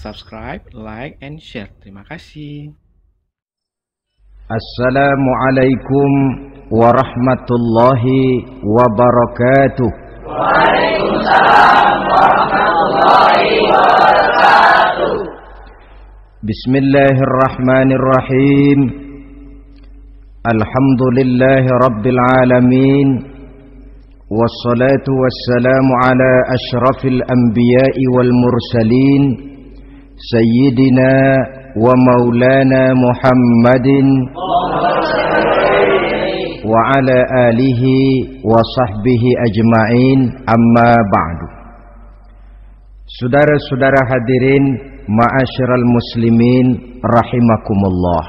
subscribe, like, and share. Terima kasih. Assalamualaikum warahmatullahi wabarakatuh. Waalaikumsalam warahmatullahi wabarakatuh. Bismillahirrahmanirrahim. Alhamdulillahi rabbil alamin. Wassalatu wassalamu ala ashrafil anbiya'i wal mursalin Sayyidina wa maulana Muhammadin wa ala alihi wa sahbihi ajma'in, amma ba'du. Saudara-saudara hadirin, ma'asyiral muslimin rahimakumullah.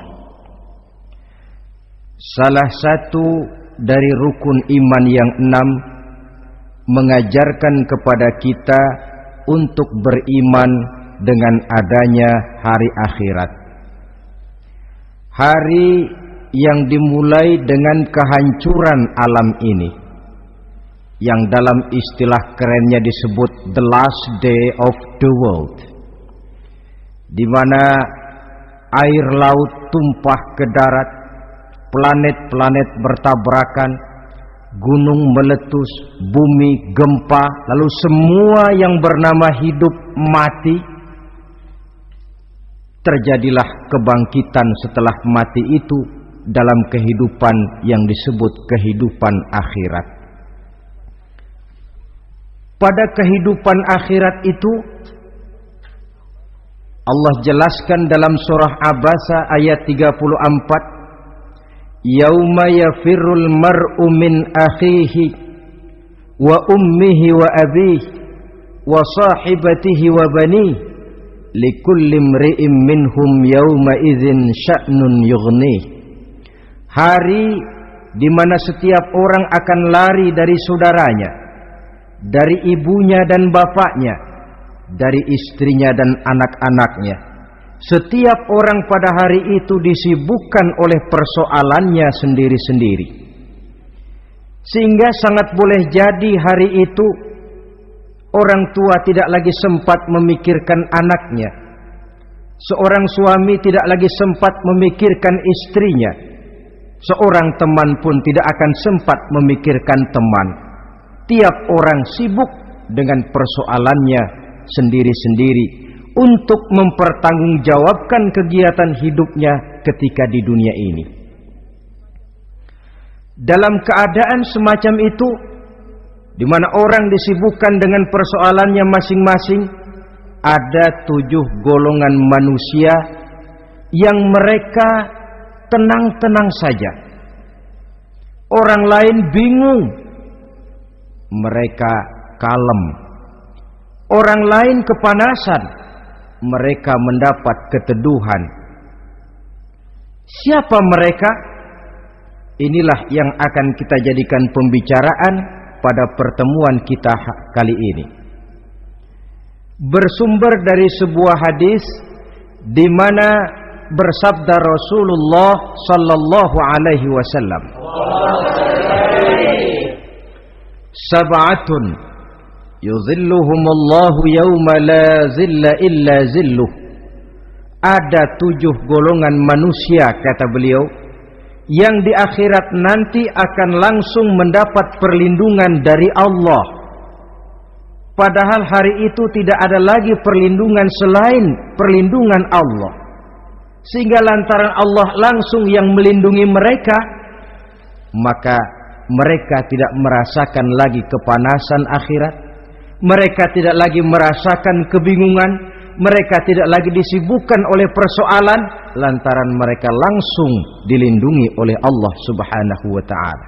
Salah satu dari rukun iman yang 6 mengajarkan kepada kita untuk beriman dengan adanya hari akhirat. Hari yang dimulai dengan kehancuran alam ini, yang dalam istilah kerennya disebut the last day of the world, di mana air laut tumpah ke darat, planet-planet bertabrakan, gunung meletus, bumi gempa, lalu semua yang bernama hidup mati. Terjadilah kebangkitan setelah mati itu dalam kehidupan yang disebut kehidupan akhirat. Pada kehidupan akhirat itu Allah jelaskan dalam surah Abasa ayat 34, Yauma yafirrul mar'u min akhihi wa ummihi wa abihi wa sahibatihi wa banihi likulli imri'in minhum yauma idzin sya'nun yughnih. Hari di mana setiap orang akan lari dari saudaranya, dari ibunya dan bapaknya, dari istrinya dan anak-anaknya. Setiap orang pada hari itu disibukkan oleh persoalannya sendiri-sendiri. Sehingga sangat boleh jadi hari itu orang tua tidak lagi sempat memikirkan anaknya. Seorang suami tidak lagi sempat memikirkan istrinya. Seorang teman pun tidak akan sempat memikirkan teman. Tiap orang sibuk dengan persoalannya sendiri-sendiri untuk mempertanggungjawabkan kegiatan hidupnya ketika di dunia ini. Dalam keadaan semacam itu, di mana orang disibukkan dengan persoalannya masing-masing, ada 7 golongan manusia yang mereka tenang-tenang saja. Orang lain bingung, mereka kalem. Orang lain kepanasan, mereka mendapat keteduhan. Siapa mereka? Inilah yang akan kita jadikan pembicaraan pada pertemuan kita kali ini. Bersumber dari sebuah hadis di mana bersabda Rasulullah sallallahu alaihi wasallam, Sab'atun yuzilluhumullahu yawma la zilla illa zilluh. Ada 7 golongan manusia, kata beliau, yang di akhirat nanti akan langsung mendapat perlindungan dari Allah. Padahal hari itu tidak ada lagi perlindungan selain perlindungan Allah. Sehingga lantaran Allah langsung yang melindungi mereka, maka mereka tidak merasakan lagi kepanasan akhirat. Mereka tidak lagi merasakan kebingungan. Mereka tidak lagi disibukkan oleh persoalan, lantaran mereka langsung dilindungi oleh Allah subhanahu wa ta'ala.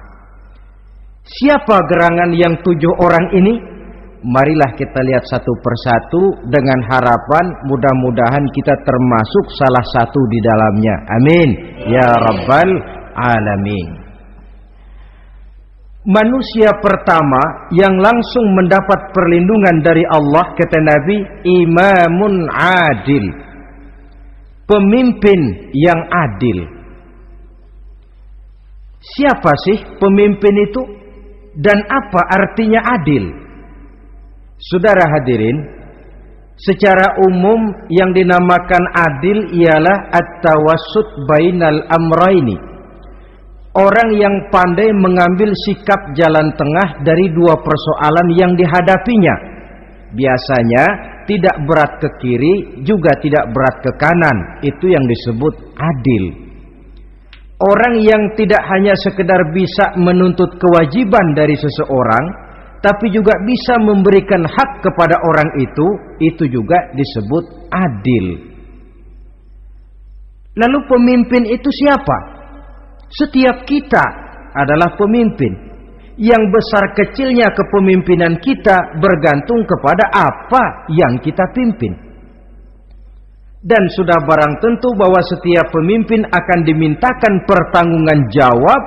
Siapa gerangan yang 7 orang ini? Marilah kita lihat satu persatu dengan harapan mudah-mudahan kita termasuk salah satu di dalamnya. Amin ya rabbal alamin. Manusia pertama yang langsung mendapat perlindungan dari Allah, kata Nabi, imamun adil, pemimpin yang adil. Siapa sih pemimpin itu dan apa artinya adil? Saudara hadirin, Secara umum yang dinamakan adil ialah at-tawassut bainal amraini. Orang yang pandai mengambil sikap jalan tengah dari dua persoalan yang dihadapinya. Biasanya tidak berat ke kiri, juga tidak berat ke kanan. Itu yang disebut adil. Orang yang tidak hanya sekedar bisa menuntut kewajiban dari seseorang, tapi juga bisa memberikan hak kepada orang itu juga disebut adil. Lalu pemimpin itu siapa? Setiap kita adalah pemimpin. Yang besar kecilnya kepemimpinan kita bergantung kepada apa yang kita pimpin. Dan sudah barang tentu bahwa setiap pemimpin akan dimintakan pertanggunggan jawab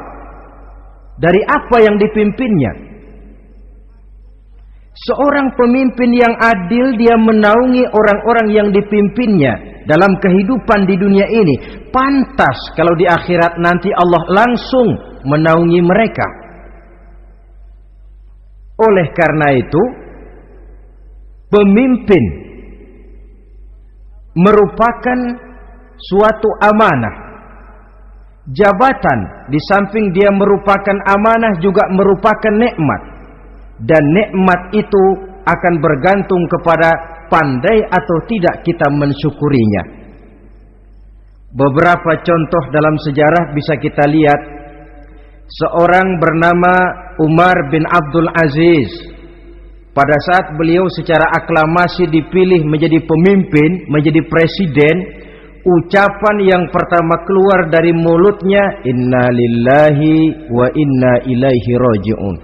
dari apa yang dipimpinnya. Seorang pemimpin yang adil, dia menaungi orang-orang yang dipimpinnya dalam kehidupan di dunia ini. Pantas kalau di akhirat nanti Allah langsung menaungi mereka. Oleh karena itu, pemimpin merupakan suatu amanah. Jabatan di samping dia merupakan amanah juga merupakan nikmat. Dan nikmat itu akan bergantung kepada pandai atau tidak kita mensyukurinya. Beberapa contoh dalam sejarah bisa kita lihat. Seorang bernama Umar bin Abdul Aziz. Pada saat beliau secara aklamasi dipilih menjadi pemimpin, menjadi presiden, ucapan yang pertama keluar dari mulutnya, inna lillahi wa inna ilaihi raji'un.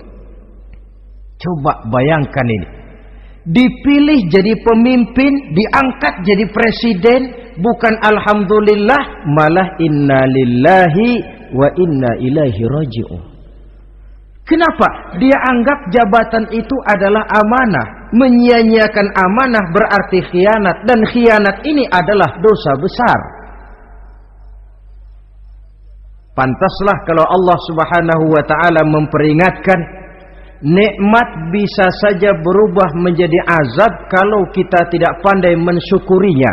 Coba bayangkan ini. Dipilih jadi pemimpin, diangkat jadi presiden, bukan alhamdulillah, malah inna lillahi wa inna ilaihi raji'un. Kenapa? Dia anggap jabatan itu adalah amanah. Menyia-nyiakan amanah berarti khianat, dan khianat ini adalah dosa besar. Pantaslah kalau Allah Subhanahu wa taala memperingatkan, nikmat bisa saja berubah menjadi azab kalau kita tidak pandai mensyukurinya.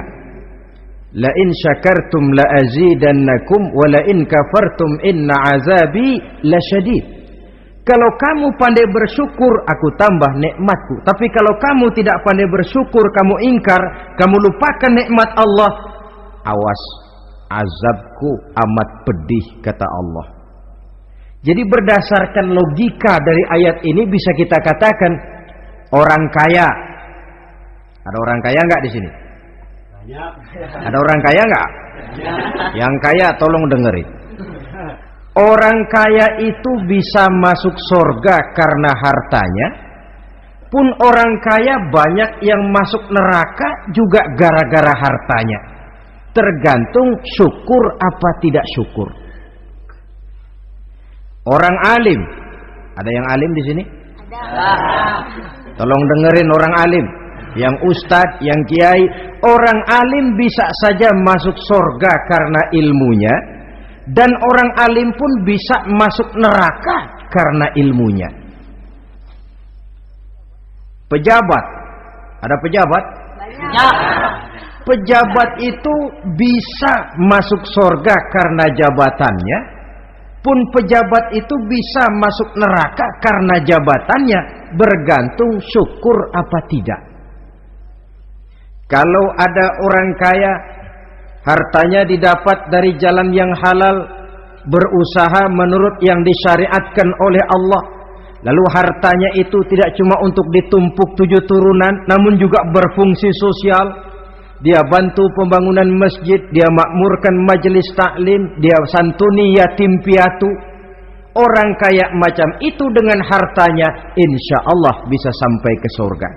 La in syakartum la azidannakum wa la in kafartum inna azabi lasyadid. Kalau kamu pandai bersyukur, aku tambah nikmatku. Tapi kalau kamu tidak pandai bersyukur, kamu ingkar, kamu lupakan nikmat Allah, awas, azabku amat pedih, kata Allah. Jadi berdasarkan logika dari ayat ini bisa kita katakan, orang kaya, ada orang kaya nggak di sini? Ada orang kaya nggak? Yang kaya tolong dengerin. Orang kaya itu bisa masuk surga karena hartanya. Pun orang kaya banyak yang masuk neraka juga gara-gara hartanya. Tergantung syukur apa tidak syukur. Orang alim, ada yang alim di sini? Ada. Tolong dengerin orang alim. Yang ustadz, yang kiai. Orang alim bisa saja masuk surga karena ilmunya, dan orang alim pun bisa masuk neraka karena ilmunya. Pejabat, ada pejabat? Banyak. Pejabat itu bisa masuk surga karena jabatannya, pun pejabat itu bisa masuk neraka karena jabatannya, bergantung syukur apa tidak. Kalau ada orang kaya, hartanya didapat dari jalan yang halal, berusaha menurut yang disyariatkan oleh Allah, lalu hartanya itu tidak cuma untuk ditumpuk 7 turunan, namun juga berfungsi sosial. Dia bantu pembangunan masjid, dia makmurkan majelis taklim, dia santuni yatim piatu. Orang kaya macam itu dengan hartanya, insya Allah bisa sampai ke surga.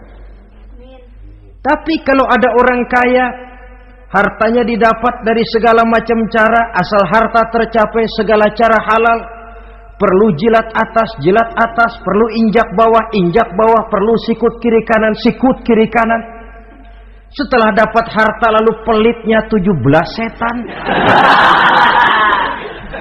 Tapi kalau ada orang kaya, hartanya didapat dari segala macam cara, asal harta tercapai segala cara halal. Perlu jilat atas, perlu injak bawah, perlu sikut kiri kanan. Setelah dapat harta lalu pelitnya 17 setan.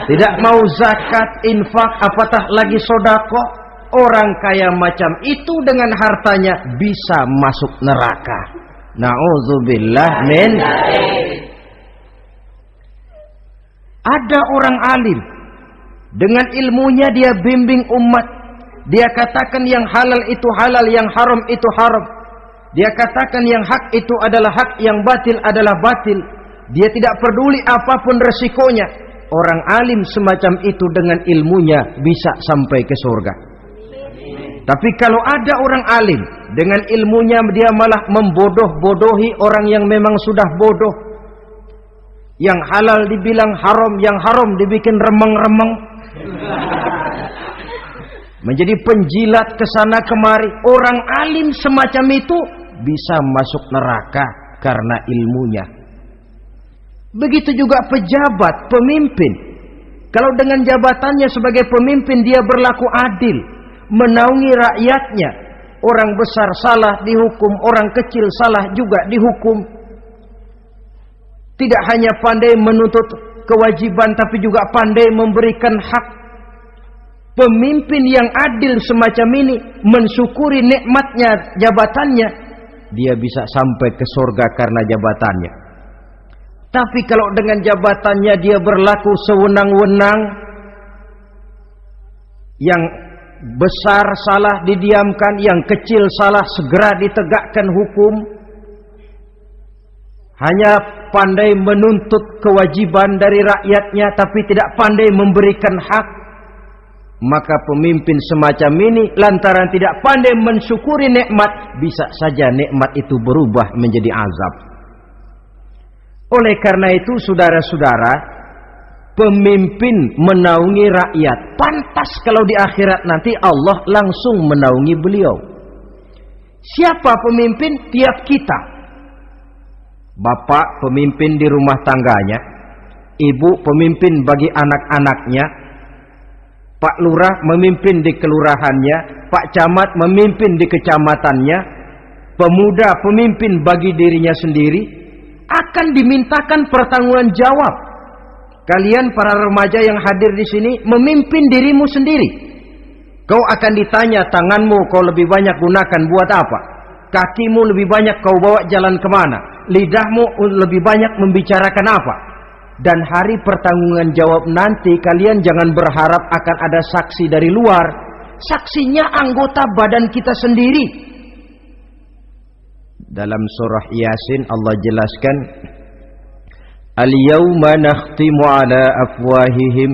Tidak mau zakat, infak, apatah lagi sedekah. Orang kaya macam itu dengan hartanya bisa masuk neraka. Na'udzubillah min. Ada orang alim, dengan ilmunya dia bimbing umat. Dia katakan yang halal itu halal, yang haram itu haram. Dia katakan yang hak itu adalah hak, yang batil adalah batil. Dia tidak peduli apapun resikonya. Orang alim semacam itu dengan ilmunya bisa sampai ke surga. Tapi kalau ada orang alim, dengan ilmunya dia malah membodoh-bodohi orang yang memang sudah bodoh. Yang halal dibilang haram, yang haram dibikin remeng-remeng. Menjadi penjilat kesana kemari. Orang alim semacam itu bisa masuk neraka karena ilmunya. Begitu juga pejabat, pemimpin. Kalau dengan jabatannya sebagai pemimpin dia berlaku adil, menaungi rakyatnya. Orang besar salah dihukum, orang kecil salah juga dihukum. Tidak hanya pandai menuntut kewajiban, tapi juga pandai memberikan hak. Pemimpin yang adil semacam ini mensyukuri nikmatnya jabatannya, dia bisa sampai ke surga karena jabatannya. Tapi kalau dengan jabatannya dia berlaku sewenang-wenang, yang besar salah didiamkan, yang kecil salah segera ditegakkan hukum, hanya pandai menuntut kewajiban dari rakyatnya tapi tidak pandai memberikan hak, maka pemimpin semacam ini lantaran tidak pandai mensyukuri nikmat, bisa saja nikmat itu berubah menjadi azab. Oleh karena itu saudara-saudara, pemimpin menaungi rakyat, pantas kalau di akhirat nanti Allah langsung menaungi beliau. Siapa pemimpin? Tiap kita. Bapak pemimpin di rumah tangganya, ibu pemimpin bagi anak-anaknya, Pak Lurah memimpin di kelurahannya, Pak Camat memimpin di kecamatannya, pemuda pemimpin bagi dirinya sendiri, akan dimintakan pertanggungjawaban jawab. Kalian para remaja yang hadir di sini memimpin dirimu sendiri. Kau akan ditanya, tanganmu kau lebih banyak gunakan buat apa? Kakimu lebih banyak kau bawa jalan kemana? Lidahmu lebih banyak membicarakan apa? Dan hari pertanggungjawaban jawab nanti kalian jangan berharap akan ada saksi dari luar. Saksinya anggota badan kita sendiri. Dalam surah Yasin Allah jelaskan, Al-yawma nakhtimu ala afwahihim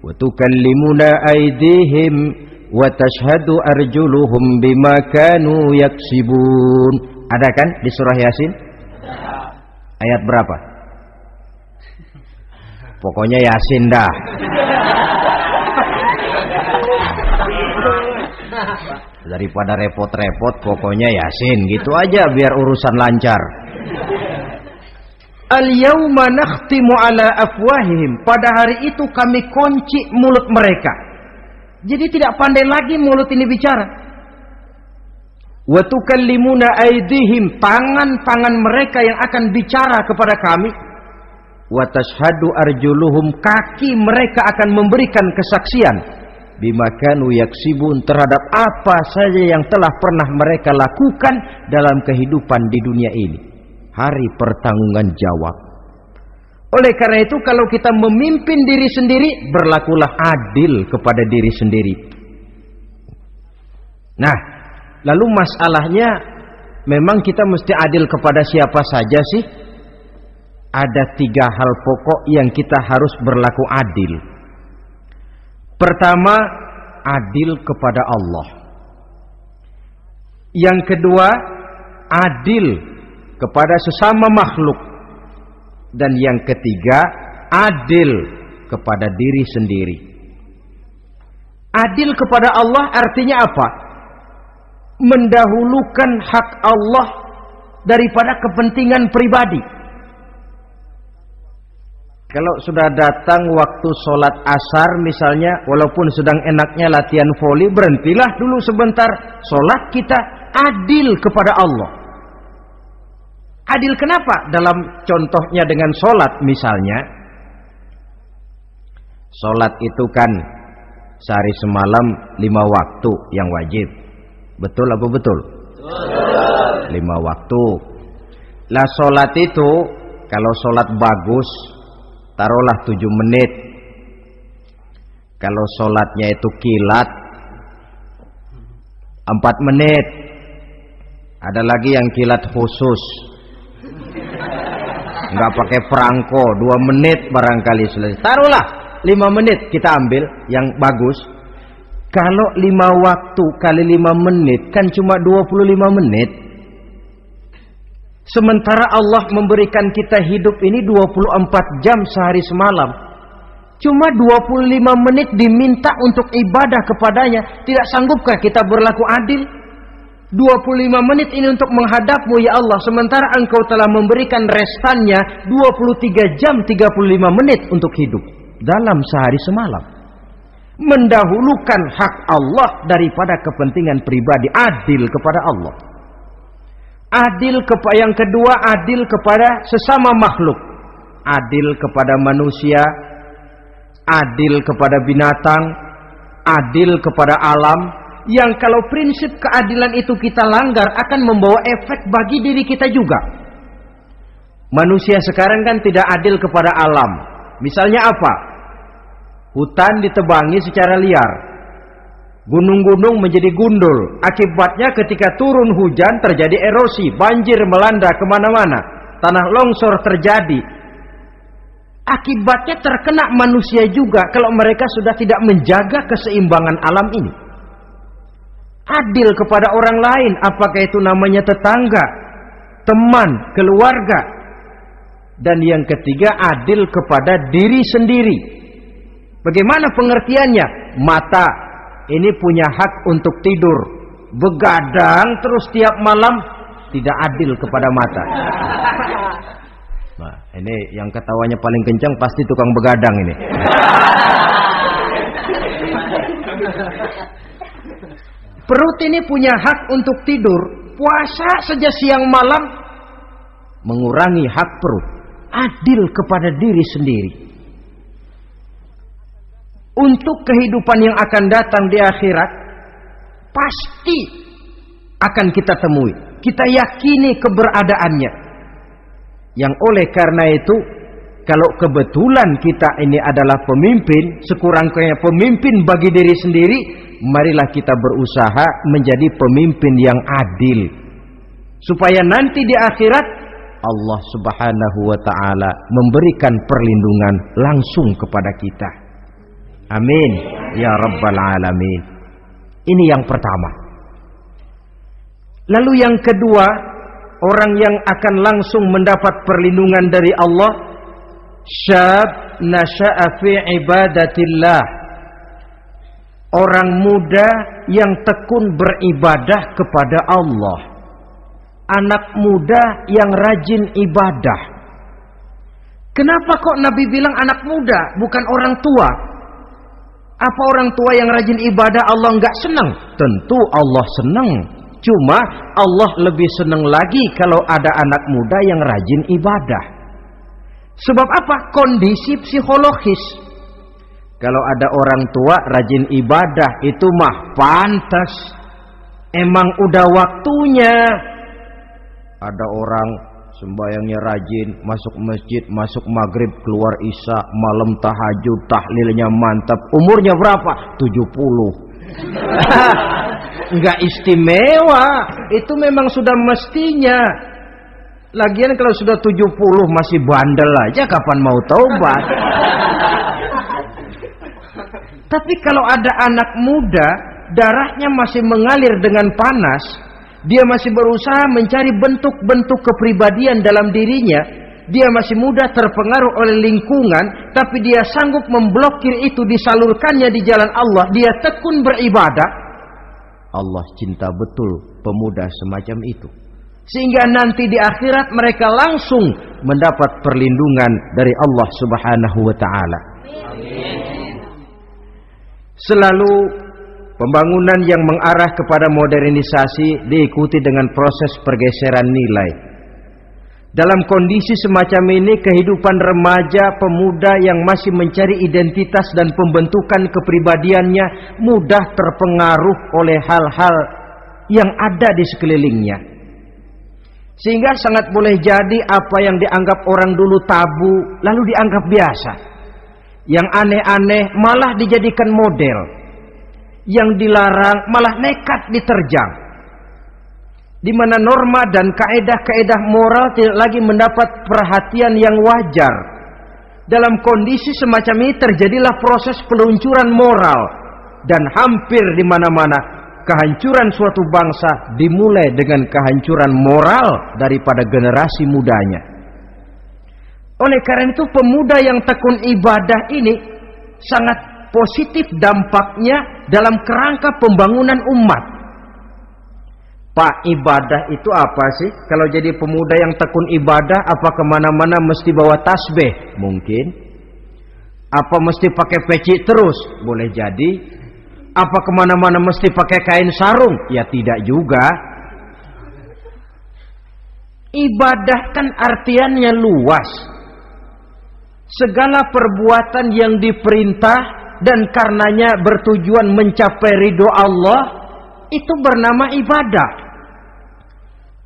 wa tukallimuna aydihim wa tashhadu arjuluhum bima kanu yaksibun. Ada kan di surah Yasin? Ayat berapa? Pokoknya Yasin dah. Daripada repot-repot, pokoknya Yasin gitu aja biar urusan lancar. Al-yawma nakhtimu ala afwahihim. Pada hari itu kami kunci mulut mereka. Jadi tidak pandai lagi mulut ini bicara. Wa tukallimuna aydihim, tangan-tangan mereka yang akan bicara kepada kami. Wa tashhadu arjuluhum, kaki mereka akan memberikan kesaksian bima kanu yaksibun, terhadap apa saja yang telah pernah mereka lakukan dalam kehidupan di dunia ini. Hari pertanggungjawaban jawab. Oleh karena itu kalau kita memimpin diri sendiri, berlakulah adil kepada diri sendiri. Nah, lalu masalahnya memang kita mesti adil kepada siapa saja sih? Ada 3 hal pokok yang kita harus berlaku adil. Pertama, adil kepada Allah. Yang kedua, adil kepada sesama makhluk. Dan yang ketiga, adil kepada diri sendiri. Adil kepada Allah artinya apa? Mendahulukan hak Allah daripada kepentingan pribadi. Kalau sudah datang waktu sholat asar misalnya, walaupun sedang enaknya latihan voli, berhentilah dulu sebentar. Sholat kita adil kepada Allah. Adil kenapa? Dalam contohnya dengan sholat misalnya. Sholat itu kan sehari semalam 5 waktu yang wajib. Betul apa betul? Betul. 5 waktu. Lah sholat itu, kalau sholat bagus, taruhlah 7 menit. Kalau sholatnya itu kilat, 4 menit. Ada lagi yang kilat khusus, nggak pakai perangko, 2 menit barangkali selesai. Taruhlah 5 menit kita ambil yang bagus. Kalau 5 waktu kali 5 menit kan cuma 25 menit. Sementara Allah memberikan kita hidup ini 24 jam sehari semalam. Cuma 25 menit diminta untuk ibadah kepadanya. Tidak sanggupkah kita berlaku adil? 25 menit ini untuk menghadapmu ya Allah. Sementara engkau telah memberikan restannya 23 jam 35 menit untuk hidup dalam sehari semalam. Mendahulukan hak Allah daripada kepentingan pribadi. Adil kepada Allah. Adil kepada yang kedua, adil kepada sesama makhluk. Adil kepada manusia, adil kepada binatang, adil kepada alam. Yang kalau prinsip keadilan itu kita langgar akan membawa efek bagi diri kita juga. Manusia sekarang kan tidak adil kepada alam. Misalnya apa? Hutan ditebangi secara liar. Gunung-gunung menjadi gundul. Akibatnya ketika turun hujan terjadi erosi, banjir melanda kemana-mana, tanah longsor terjadi. Akibatnya terkena manusia juga kalau mereka sudah tidak menjaga keseimbangan alam ini. Adil kepada orang lain, apakah itu namanya tetangga, teman, keluarga. Dan yang ketiga, adil kepada diri sendiri. Bagaimana pengertiannya? Mata ini punya hak untuk tidur. Begadang terus tiap malam, tidak adil kepada mata. Nah, ini yang ketawanya paling kencang pasti tukang begadang ini. Perut ini punya hak untuk tidur. Puasa saja siang malam mengurangi hak perut. Adil kepada diri sendiri. Untuk kehidupan yang akan datang di akhirat, pasti akan kita temui. Kita yakini keberadaannya. Yang oleh karena itu, kalau kebetulan kita ini adalah pemimpin, sekurang-kurangnya pemimpin bagi diri sendiri, marilah kita berusaha menjadi pemimpin yang adil. Supaya nanti di akhirat, Allah Subhanahu wa ta'ala memberikan perlindungan langsung kepada kita. Amin ya rabbal alamin. Ini yang pertama. Lalu yang kedua, orang yang akan langsung mendapat perlindungan dari Allah, syab nasha'a fi ibadatillah. Orang muda yang tekun beribadah kepada Allah. Anak muda yang rajin ibadah. Kenapa kok Nabi bilang anak muda, bukan orang tua? Apa orang tua yang rajin ibadah Allah enggak senang? Tentu Allah senang. Cuma Allah lebih senang lagi kalau ada anak muda yang rajin ibadah. Sebab apa? Kondisi psikologis. Kalau ada orang tua rajin ibadah, itu mah pantas. Emang udah waktunya. Ada orang sembayangnya rajin, masuk masjid, masuk maghrib, keluar isya, malam tahajud, tahlilnya mantap. Umurnya berapa? 70. Enggak istimewa. Itu memang sudah mestinya. Lagian kalau sudah 70 masih bandel aja, kapan mau taubat? Tapi kalau ada anak muda, darahnya masih mengalir dengan panas, dia masih berusaha mencari bentuk-bentuk kepribadian dalam dirinya, dia masih mudah terpengaruh oleh lingkungan, tapi dia sanggup memblokir itu, disalurkannya di jalan Allah, dia tekun beribadah. Allah cinta betul pemuda semacam itu. Sehingga nanti di akhirat mereka langsung mendapat perlindungan dari Allah Subhanahu wa ta'ala. Selalu pembangunan yang mengarah kepada modernisasi diikuti dengan proses pergeseran nilai. Dalam kondisi semacam ini, kehidupan remaja pemuda yang masih mencari identitas dan pembentukan kepribadiannya mudah terpengaruh oleh hal-hal yang ada di sekelilingnya. Sehingga sangat boleh jadi apa yang dianggap orang dulu tabu lalu dianggap biasa. Yang aneh-aneh malah dijadikan model. Yang dilarang malah nekat diterjang. Di mana norma dan kaedah-kaedah moral tidak lagi mendapat perhatian yang wajar. Dalam kondisi semacam ini terjadilah proses peluncuran moral. Dan hampir di mana-mana kehancuran suatu bangsa dimulai dengan kehancuran moral daripada generasi mudanya. Oleh karena itu pemuda yang tekun ibadah ini sangat positif dampaknya dalam kerangka pembangunan umat. Pak, ibadah itu apa sih? Kalau jadi pemuda yang tekun ibadah, apa kemana-mana mesti bawa tasbih? Mungkin. Apa mesti pakai peci terus? Boleh jadi. Apa kemana-mana mesti pakai kain sarung? Ya tidak juga. Ibadah kan artiannya luas. Segala perbuatan yang diperintah dan karenanya bertujuan mencapai ridho Allah, itu bernama ibadah.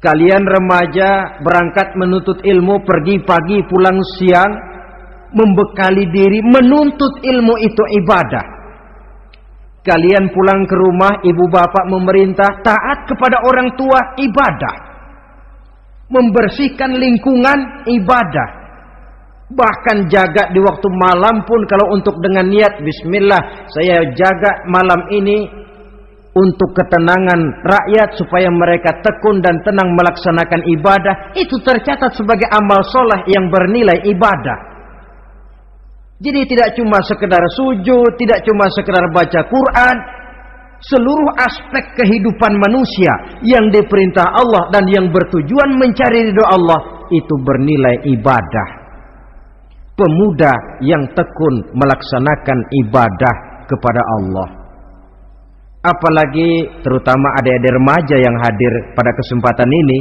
Kalian remaja berangkat menuntut ilmu, pergi pagi pulang siang, membekali diri, menuntut ilmu itu ibadah. Kalian pulang ke rumah, ibu bapak memerintah, taat kepada orang tua, ibadah. Membersihkan lingkungan, ibadah. Bahkan jaga di waktu malam pun kalau untuk dengan niat, bismillah, saya jaga malam ini untuk ketenangan rakyat supaya mereka tekun dan tenang melaksanakan ibadah, itu tercatat sebagai amal soleh yang bernilai ibadah. Jadi tidak cuma sekedar sujud, tidak cuma sekedar baca Quran, seluruh aspek kehidupan manusia yang diperintah Allah dan yang bertujuan mencari ridho Allah itu bernilai ibadah. Pemuda yang tekun melaksanakan ibadah kepada Allah. Apalagi terutama adik-adik remaja yang hadir pada kesempatan ini,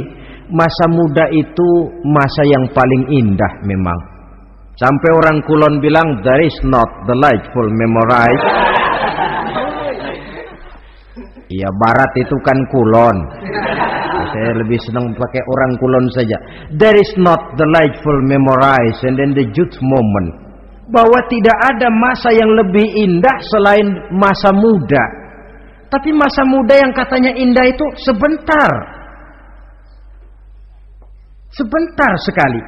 masa muda itu masa yang paling indah memang. Sampai orang Kulon bilang, there is not delightful memorize. Iya, barat itu kan Kulon. Saya lebih senang pakai orang Kulon saja. There is not delightful memorize and then the youth moment. Bahwa tidak ada masa yang lebih indah selain masa muda. Tapi masa muda yang katanya indah itu sebentar. Sebentar sekali.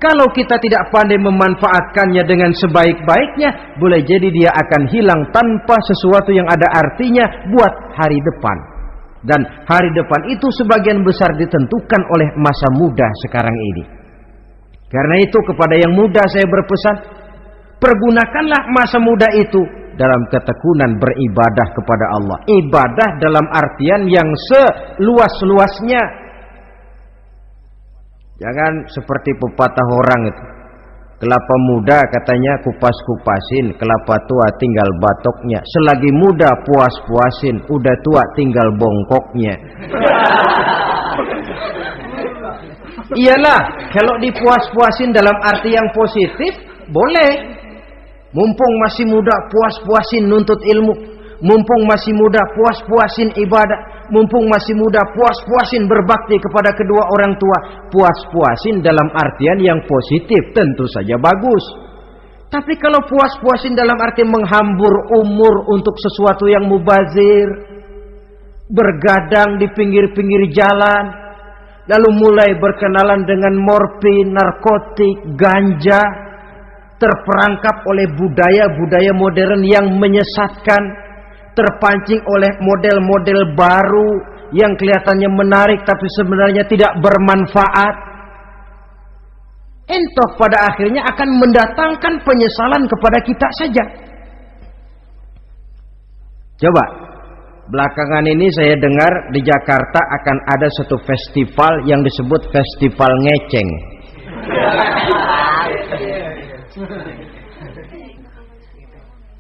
Kalau kita tidak pandai memanfaatkannya dengan sebaik-baiknya, boleh jadi dia akan hilang tanpa sesuatu yang ada artinya buat hari depan. Dan hari depan itu sebagian besar ditentukan oleh masa muda sekarang ini. Karena itu kepada yang muda saya berpesan, pergunakanlah masa muda itu dalam ketekunan beribadah kepada Allah. Ibadah dalam artian yang seluas-luasnya. Jangan seperti pepatah orang itu. Kelapa muda katanya kupas-kupasin, kelapa tua tinggal batoknya. Selagi muda puas-puasin, udah tua tinggal bongkoknya. Iyalah, kalau dipuas-puasin dalam arti yang positif, boleh. Mumpung masih muda, puas-puasin nuntut ilmu. Mumpung masih muda, puas-puasin ibadah. Mumpung masih muda, puas-puasin berbakti kepada kedua orang tua. Puas-puasin dalam artian yang positif, tentu saja bagus. Tapi kalau puas-puasin dalam arti menghambur umur untuk sesuatu yang mubazir, bergadang di pinggir-pinggir jalan, lalu mulai berkenalan dengan morfin, narkotik, ganja, terperangkap oleh budaya-budaya modern yang menyesatkan, terpancing oleh model-model baru yang kelihatannya menarik tapi sebenarnya tidak bermanfaat, entah pada akhirnya akan mendatangkan penyesalan kepada kita saja. Coba, belakangan ini saya dengar di Jakarta akan ada satu festival yang disebut Festival Ngeceng.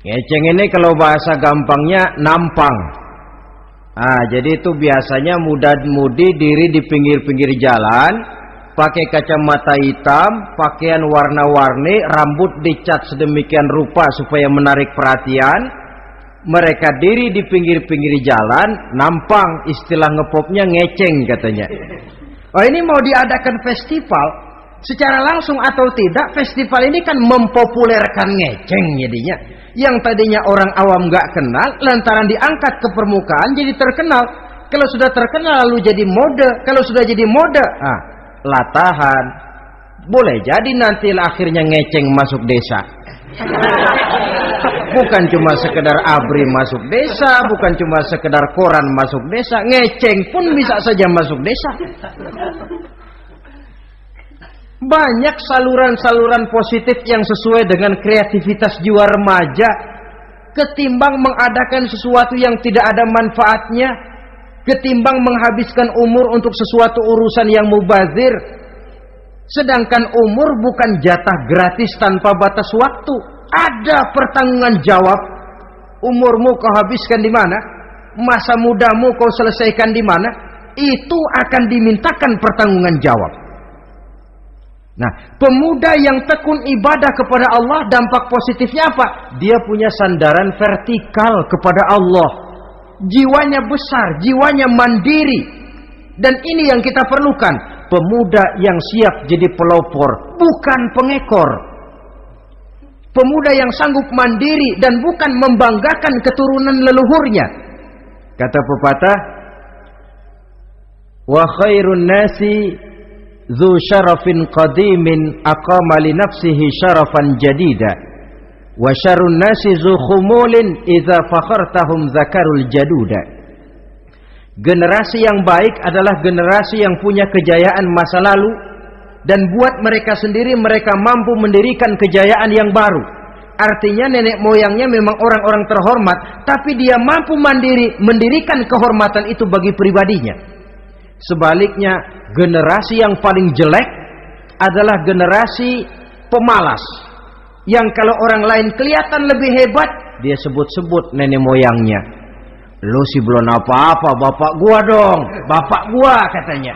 Ngeceng ini kalau bahasa gampangnya nampang. Jadi itu biasanya muda-mudi diri di pinggir-pinggir jalan, pakai kacamata hitam, pakaian warna-warni, rambut dicat sedemikian rupa supaya menarik perhatian. Mereka diri di pinggir-pinggir jalan, nampang, istilah ngepopnya ngeceng katanya. Oh, ini mau diadakan festival, secara langsung atau tidak, festival ini kan mempopulerkan ngeceng jadinya. Yang tadinya orang awam nggak kenal, lantaran diangkat ke permukaan jadi terkenal. Kalau sudah terkenal lalu jadi mode, kalau sudah jadi mode, latahan. Boleh jadi nanti akhirnya ngeceng masuk desa. Bukan cuma sekedar ABRI masuk desa, bukan cuma sekedar koran masuk desa, ngeceng pun bisa saja masuk desa. Banyak saluran-saluran positif yang sesuai dengan kreativitas jiwa remaja, ketimbang mengadakan sesuatu yang tidak ada manfaatnya, ketimbang menghabiskan umur untuk sesuatu urusan yang mubazir. Sedangkan umur bukan jatah gratis tanpa batas waktu. Ada pertanggungan jawab. Umurmu kau habiskan di mana? Masa mudamu kau selesaikan di mana? Itu akan dimintakan pertanggungan jawab. Nah, pemuda yang tekun ibadah kepada Allah, dampak positifnya apa? Dia punya sandaran vertikal kepada Allah. Jiwanya besar, jiwanya mandiri. Dan ini yang kita perlukan. Pemuda yang siap jadi pelopor, bukan pengekor. Pemuda yang sanggup mandiri dan bukan membanggakan keturunan leluhurnya. Kata pepatah, wa khairun nasi dzu syarafin qadimin aqama li nafsihi syarafan jadida wa syarrun nasi dzu khumulin idza fakhartahum zakarul jaduda. Generasi yang baik adalah generasi yang punya kejayaan masa lalu, dan buat mereka sendiri mereka mampu mendirikan kejayaan yang baru. Artinya nenek moyangnya memang orang-orang terhormat, tapi dia mampu mandiri mendirikan kehormatan itu bagi pribadinya. Sebaliknya, generasi yang paling jelek adalah generasi pemalas, yang kalau orang lain kelihatan lebih hebat, dia sebut-sebut nenek moyangnya. Lu sih belum apa-apa, bapak gua dong, bapak gua katanya.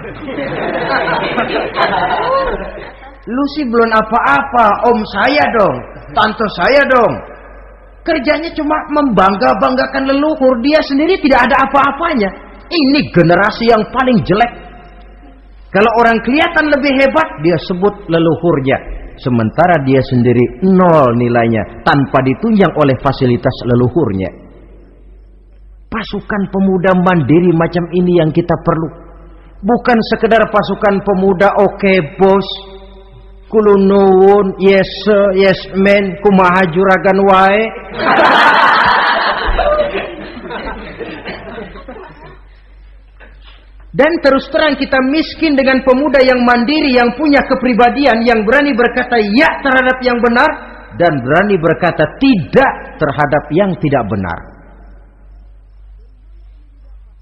Lu sih belum apa-apa, om saya dong, tante saya dong. Kerjanya cuma membangga-banggakan leluhur, dia sendiri tidak ada apa-apanya. Ini generasi yang paling jelek. Kalau orang kelihatan lebih hebat, dia sebut leluhurnya, sementara dia sendiri nol nilainya, tanpa ditunjang oleh fasilitas leluhurnya. Pasukan pemuda mandiri macam ini yang kita perlu. Bukan sekedar pasukan pemuda oke bos, kulunuwun, yes sir, yes man, kumaha juragan wae. Dan terus terang kita miskin dengan pemuda yang mandiri, yang punya kepribadian, yang berani berkata ya terhadap yang benar dan berani berkata tidak terhadap yang tidak benar.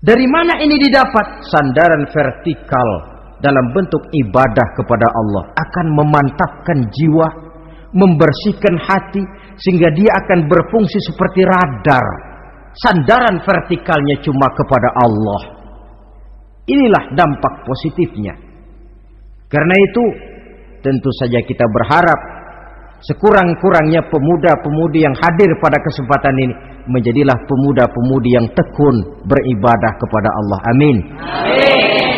Dari mana ini didapat? Sandaran vertikal dalam bentuk ibadah kepada Allah akan memantapkan jiwa, membersihkan hati, sehingga dia akan berfungsi seperti radar. Sandaran vertikalnya cuma kepada Allah. Inilah dampak positifnya. Karena itu, tentu saja kita berharap sekurang-kurangnya pemuda-pemudi yang hadir pada kesempatan ini menjadilah pemuda-pemudi yang tekun beribadah kepada Allah. Amin. Amin.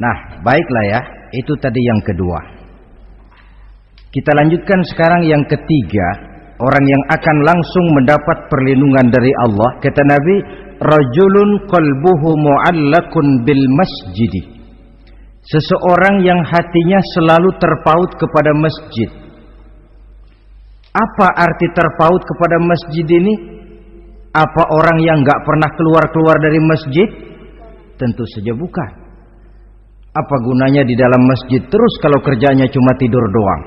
Nah, baiklah ya. Itu tadi yang kedua. Kita lanjutkan sekarang yang ketiga. Orang yang akan langsung mendapat perlindungan dari Allah. Kata Nabi, rajulun qalbuhu mu'allakun bil masjidi. Seseorang yang hatinya selalu terpaut kepada masjid. Apa arti terpaut kepada masjid ini? Apa orang yang gak pernah keluar-keluar dari masjid? Tentu saja bukan. Apa gunanya di dalam masjid terus kalau kerjanya cuma tidur doang?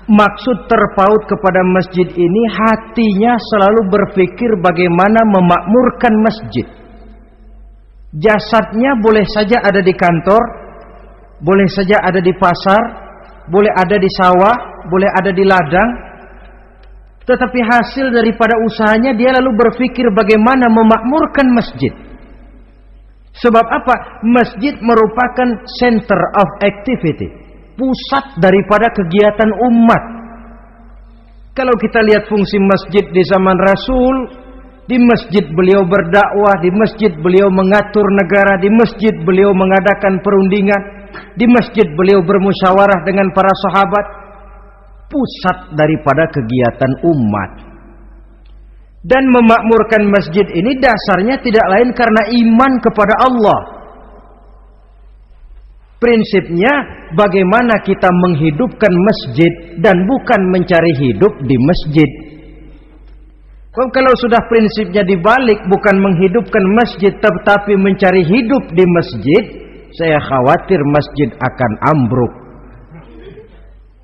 Maksud terpaut kepada masjid ini, hatinya selalu berpikir bagaimana memakmurkan masjid. Jasadnya boleh saja ada di kantor, boleh saja ada di pasar, boleh ada di sawah, boleh ada di ladang, tetapi hasil daripada usahanya dia lalu berpikir bagaimana memakmurkan masjid. Sebab apa? Masjid merupakan center of activity, pusat daripada kegiatan umat. Kalau kita lihat fungsi masjid di zaman Rasul, Di masjid beliau berdakwah, di masjid beliau mengatur negara, di masjid beliau mengadakan perundingan, di masjid beliau bermusyawarah dengan para sahabat. Pusat daripada kegiatan umat. Dan memakmurkan masjid ini dasarnya tidak lain karena iman kepada Allah. Prinsipnya bagaimana kita menghidupkan masjid dan bukan mencari hidup di masjid. Kalau sudah prinsipnya dibalik, bukan menghidupkan masjid tetapi mencari hidup di masjid, saya khawatir masjid akan ambruk.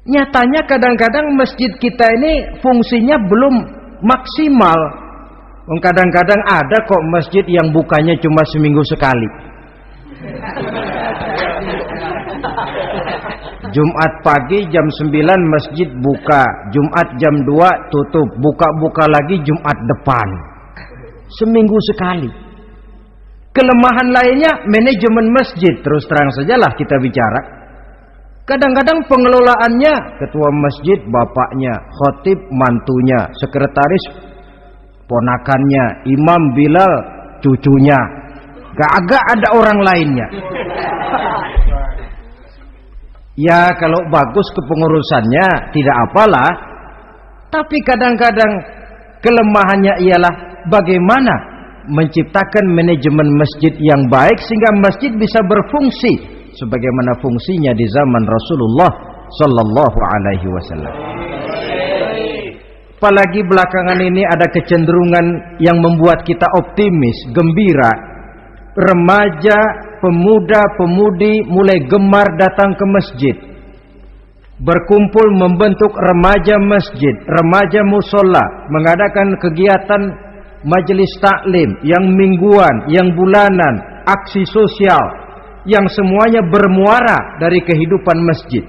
Nyatanya kadang-kadang masjid kita ini fungsinya belum maksimal. Kadang-kadang ada kok masjid yang bukanya cuma seminggu sekali. Jumat pagi jam 9 masjid buka, Jumat jam 2 tutup, buka-buka lagi Jumat depan. Seminggu sekali. Kelemahan lainnya manajemen masjid, terus terang sajalah kita bicara. Kadang-kadang pengelolaannya ketua masjid bapaknya, khotib mantunya, sekretaris ponakannya, imam Bilal cucunya. Gak ada orang lainnya. Ya kalau bagus kepengurusannya tidak apalah. Tapi kadang-kadang kelemahannya ialah bagaimana menciptakan manajemen masjid yang baik sehingga masjid bisa berfungsi sebagaimana fungsinya di zaman Rasulullah sallallahu alaihi wasallam. Apalagi belakangan ini ada kecenderungan yang membuat kita optimis, gembira. Remaja, pemuda-pemudi mulai gemar datang ke masjid. Berkumpul membentuk remaja masjid, remaja musola, mengadakan kegiatan majelis taklim yang mingguan, yang bulanan, aksi sosial yang semuanya bermuara dari kehidupan masjid.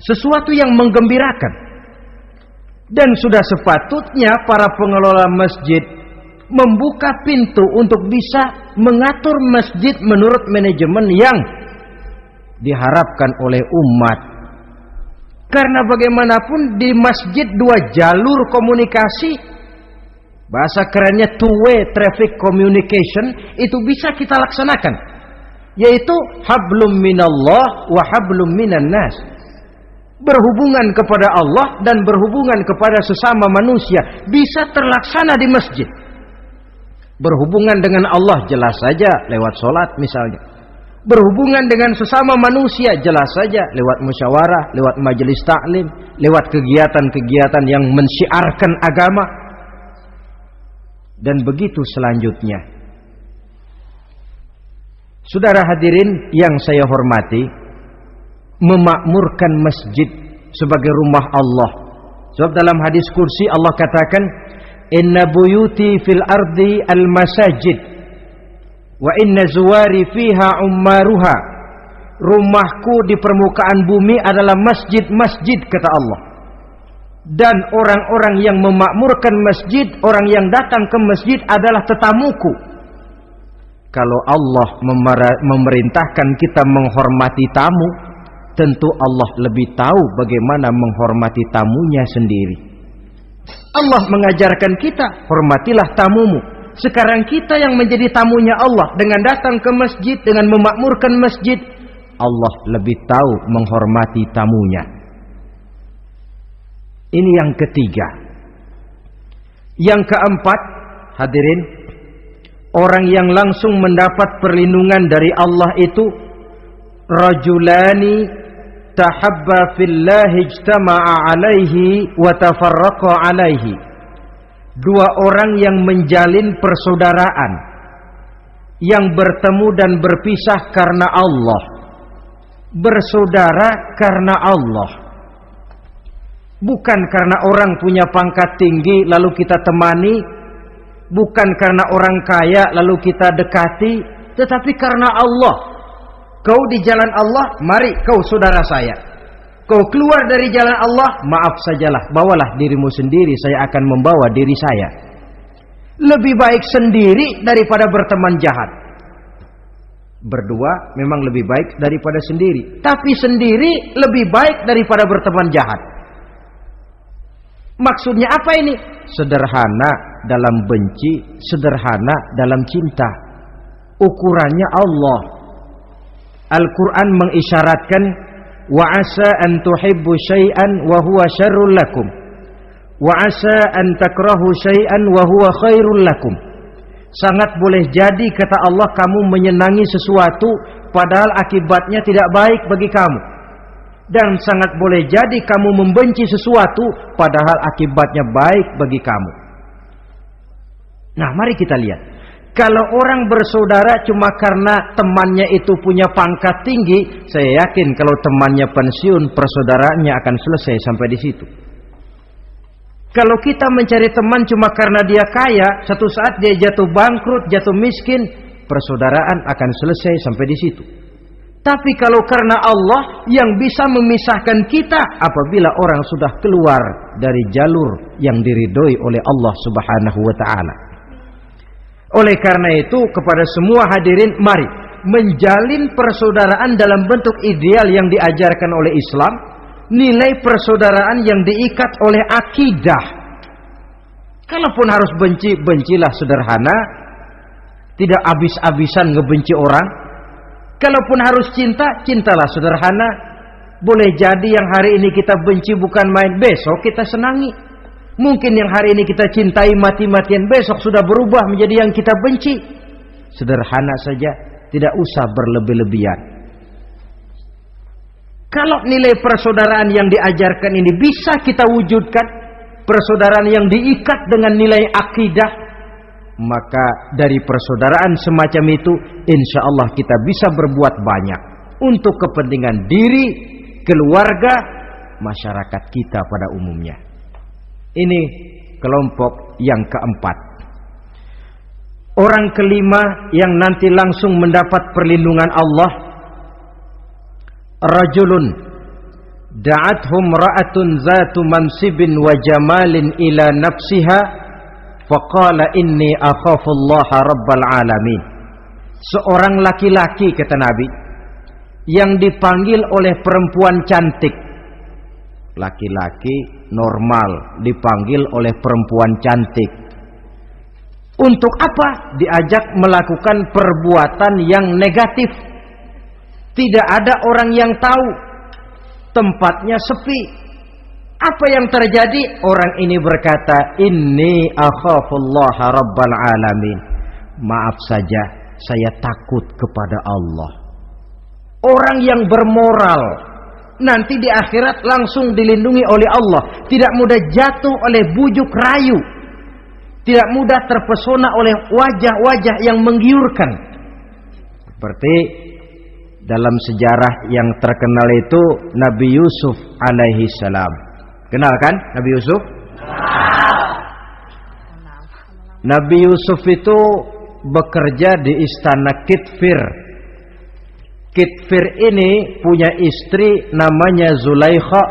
Sesuatu yang menggembirakan. Dan sudah sepatutnya para pengelola masjid membuka pintu untuk bisa mengatur masjid menurut manajemen yang diharapkan oleh umat. Karena bagaimanapun di masjid dua jalur komunikasi, bahasa kerennya two-way traffic communication, itu bisa kita laksanakan. Yaitu hablum minallah wa hablum minan nas. Berhubungan kepada Allah dan berhubungan kepada sesama manusia bisa terlaksana di masjid. Berhubungan dengan Allah jelas saja lewat sholat misalnya. Berhubungan dengan sesama manusia jelas saja lewat musyawarah, lewat majelis taklim, lewat kegiatan-kegiatan yang mensyiarkan agama. Dan begitu selanjutnya. Saudara hadirin yang saya hormati, memakmurkan masjid sebagai rumah Allah. Sebab dalam hadis kursi Allah katakan, inna buyuti fil ardi al masajid wa inna zuwari fiha ummaruha. Rumahku di permukaan bumi adalah masjid-masjid, kata Allah. Dan orang-orang yang memakmurkan masjid, orang yang datang ke masjid adalah tetamuku. Kalau Allah memerintahkan kita menghormati tamu, tentu Allah lebih tahu bagaimana menghormati tamunya sendiri. Allah mengajarkan kita, hormatilah tamumu. Sekarang kita yang menjadi tamunya Allah dengan datang ke masjid, dengan memakmurkan masjid, Allah lebih tahu menghormati tamunya. Ini yang ketiga. Yang keempat, hadirin, orang yang langsung mendapat perlindungan dari Allah itu rajulani tahabba fillahi ijtama'a alaihi wa tafarraqa alaihi. Dua orang yang menjalin persaudaraan, yang bertemu dan berpisah karena Allah, bersaudara karena Allah, bukan karena orang punya pangkat tinggi lalu kita temani, bukan karena orang kaya lalu kita dekati, tetapi karena Allah. Kau di jalan Allah, mari kau saudara saya. Kau keluar dari jalan Allah, maaf sajalah, bawalah dirimu sendiri, saya akan membawa diri saya. Lebih baik sendiri daripada berteman jahat. Berdua memang lebih baik daripada sendiri, tapi sendiri lebih baik daripada berteman jahat. Maksudnya apa ini? Sederhana dalam benci, sederhana dalam cinta. Ukurannya Allah. Al-Quran mengisyaratkan, wa asa an tuhibbu syai'an wa huwa syarrul lakum, wa asa an takrahu syai'an wa huwa khairul lakum. Sangat boleh jadi, kata Allah, kamu menyenangi sesuatu padahal akibatnya tidak baik bagi kamu. Dan sangat boleh jadi kamu membenci sesuatu padahal akibatnya baik bagi kamu. Nah, mari kita lihat. Kalau orang bersaudara cuma karena temannya itu punya pangkat tinggi, saya yakin kalau temannya pensiun, persaudaraannya akan selesai sampai di situ. Kalau kita mencari teman cuma karena dia kaya, satu saat dia jatuh bangkrut, jatuh miskin, persaudaraan akan selesai sampai di situ. Tapi kalau karena Allah yang bisa memisahkan kita apabila orang sudah keluar dari jalur yang diridhoi oleh Allah Subhanahu wa taala. Oleh karena itu, kepada semua hadirin, mari menjalin persaudaraan dalam bentuk ideal yang diajarkan oleh Islam, nilai persaudaraan yang diikat oleh akidah. Kalaupun harus benci, bencilah sederhana, tidak habis-habisan ngebenci orang. Kalaupun harus cinta, cintalah sederhana. Boleh jadi yang hari ini kita benci bukan main, besok kita senangi. Mungkin yang hari ini kita cintai mati-matian, besok sudah berubah menjadi yang kita benci. Sederhana saja, tidak usah berlebih-lebihan. Kalau nilai persaudaraan yang diajarkan ini bisa kita wujudkan, persaudaraan yang diikat dengan nilai akidah, maka dari persaudaraan semacam itu insya Allah kita bisa berbuat banyak untuk kepentingan diri, keluarga, masyarakat kita pada umumnya. Ini kelompok yang keempat. Orang kelima yang nanti langsung mendapat perlindungan Allah, rajulun da'athum ra'atun zatu mansibin wa jamalin ila nafsiha faqala inni akhafullaha rabbal alamin. Seorang laki-laki, kata Nabi, yang dipanggil oleh perempuan cantik. Laki-laki normal dipanggil oleh perempuan cantik. Untuk apa? Diajak melakukan perbuatan yang negatif. Tidak ada orang yang tahu. Tempatnya sepi. Apa yang terjadi? Orang ini berkata, inni akhafullaha rabbal alamin. Maaf saja, saya takut kepada Allah. Orang yang bermoral nanti di akhirat langsung dilindungi oleh Allah. Tidak mudah jatuh oleh bujuk rayu. Tidak mudah terpesona oleh wajah-wajah yang menggiurkan. Seperti dalam sejarah yang terkenal itu Nabi Yusuf alaihi salam. Kenal kan Nabi Yusuf? Nabi Yusuf itu bekerja di istana Kitfir. Kitfir ini punya istri namanya Zulaikha.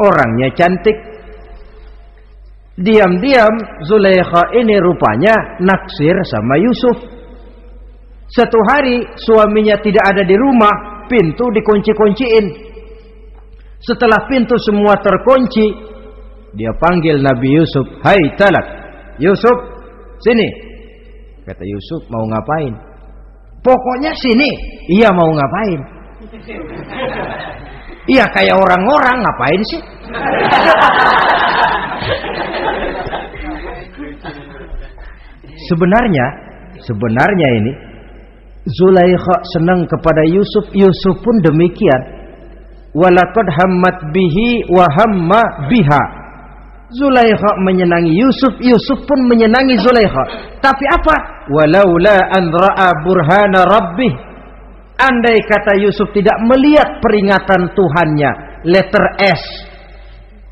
Orangnya cantik. Diam-diam Zulaikha ini rupanya naksir sama Yusuf. Satu hari suaminya tidak ada di rumah, pintu dikunci-kunciin. Setelah pintu semua terkunci, dia panggil Nabi Yusuf, "Hai Talak, Yusuf, sini." Kata Yusuf, "Mau ngapain?" "Pokoknya sini." "Iya, mau ngapain?" "Iya, kayak orang-orang, ngapain sih?" Sebenarnya ini Zulaikha senang kepada Yusuf, Yusuf pun demikian. Walaqad hammat bihi wa hamma biha. Zulaikha menyenangi Yusuf, Yusuf pun menyenangi Zulaikha. Tapi apa? Walaula an ra'a burhana rabbih. Andai kata Yusuf tidak melihat peringatan Tuhannya, letter S.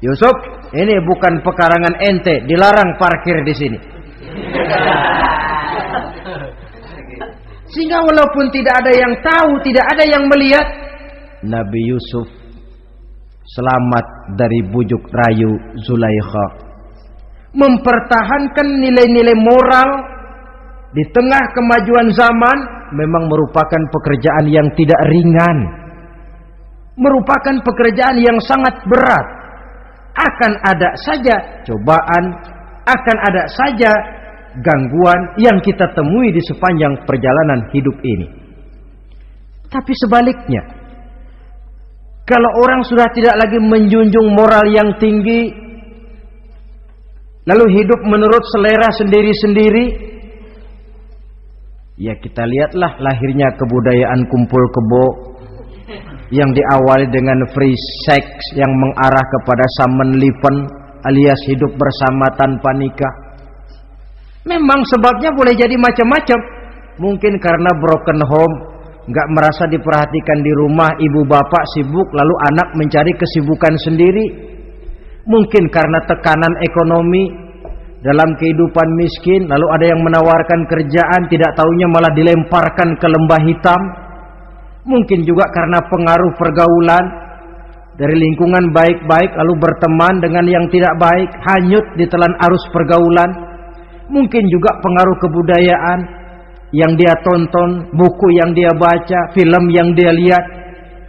Yusuf, ini bukan pekarangan ente, dilarang parkir di sini. Sehingga walaupun tidak ada yang tahu, tidak ada yang melihat, Nabi Yusuf selamat dari bujuk rayu Zulaikha. Mempertahankan nilai-nilai moral di tengah kemajuan zaman memang merupakan pekerjaan yang tidak ringan. Merupakan pekerjaan yang sangat berat. akan ada saja cobaan, akan ada saja gangguan yang kita temui di sepanjang perjalanan hidup ini. Tapi sebaliknya, kalau orang sudah tidak lagi menjunjung moral yang tinggi, lalu hidup menurut selera sendiri-sendiri, ya kita lihatlah lahirnya kebudayaan kumpul kebo yang diawali dengan free sex yang mengarah kepada Samenleven alias hidup bersama tanpa nikah. Memang sebabnya boleh jadi macam-macam. Mungkin karena broken home, nggak merasa diperhatikan di rumah, ibu bapak sibuk, lalu anak mencari kesibukan sendiri. Mungkin karena tekanan ekonomi dalam kehidupan miskin, lalu ada yang menawarkan kerjaan, tidak taunya malah dilemparkan ke lembah hitam. Mungkin juga karena pengaruh pergaulan dari lingkungan baik-baik, lalu berteman dengan yang tidak baik, hanyut ditelan arus pergaulan. Mungkin juga pengaruh kebudayaan yang dia tonton, buku yang dia baca, film yang dia lihat,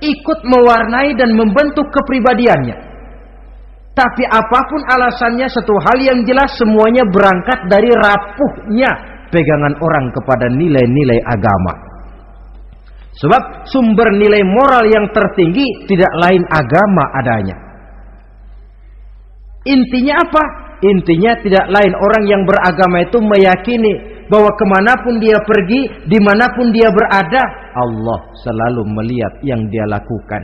ikut mewarnai dan membentuk kepribadiannya. Tapi apapun alasannya, satu hal yang jelas, semuanya berangkat dari rapuhnya pegangan orang kepada nilai-nilai agama. Sebab sumber nilai moral yang tertinggi tidak lain agama adanya. Intinya apa? Intinya tidak lain, orang yang beragama itu meyakini bahwa kemanapun dia pergi, dimanapun dia berada, Allah selalu melihat yang dia lakukan.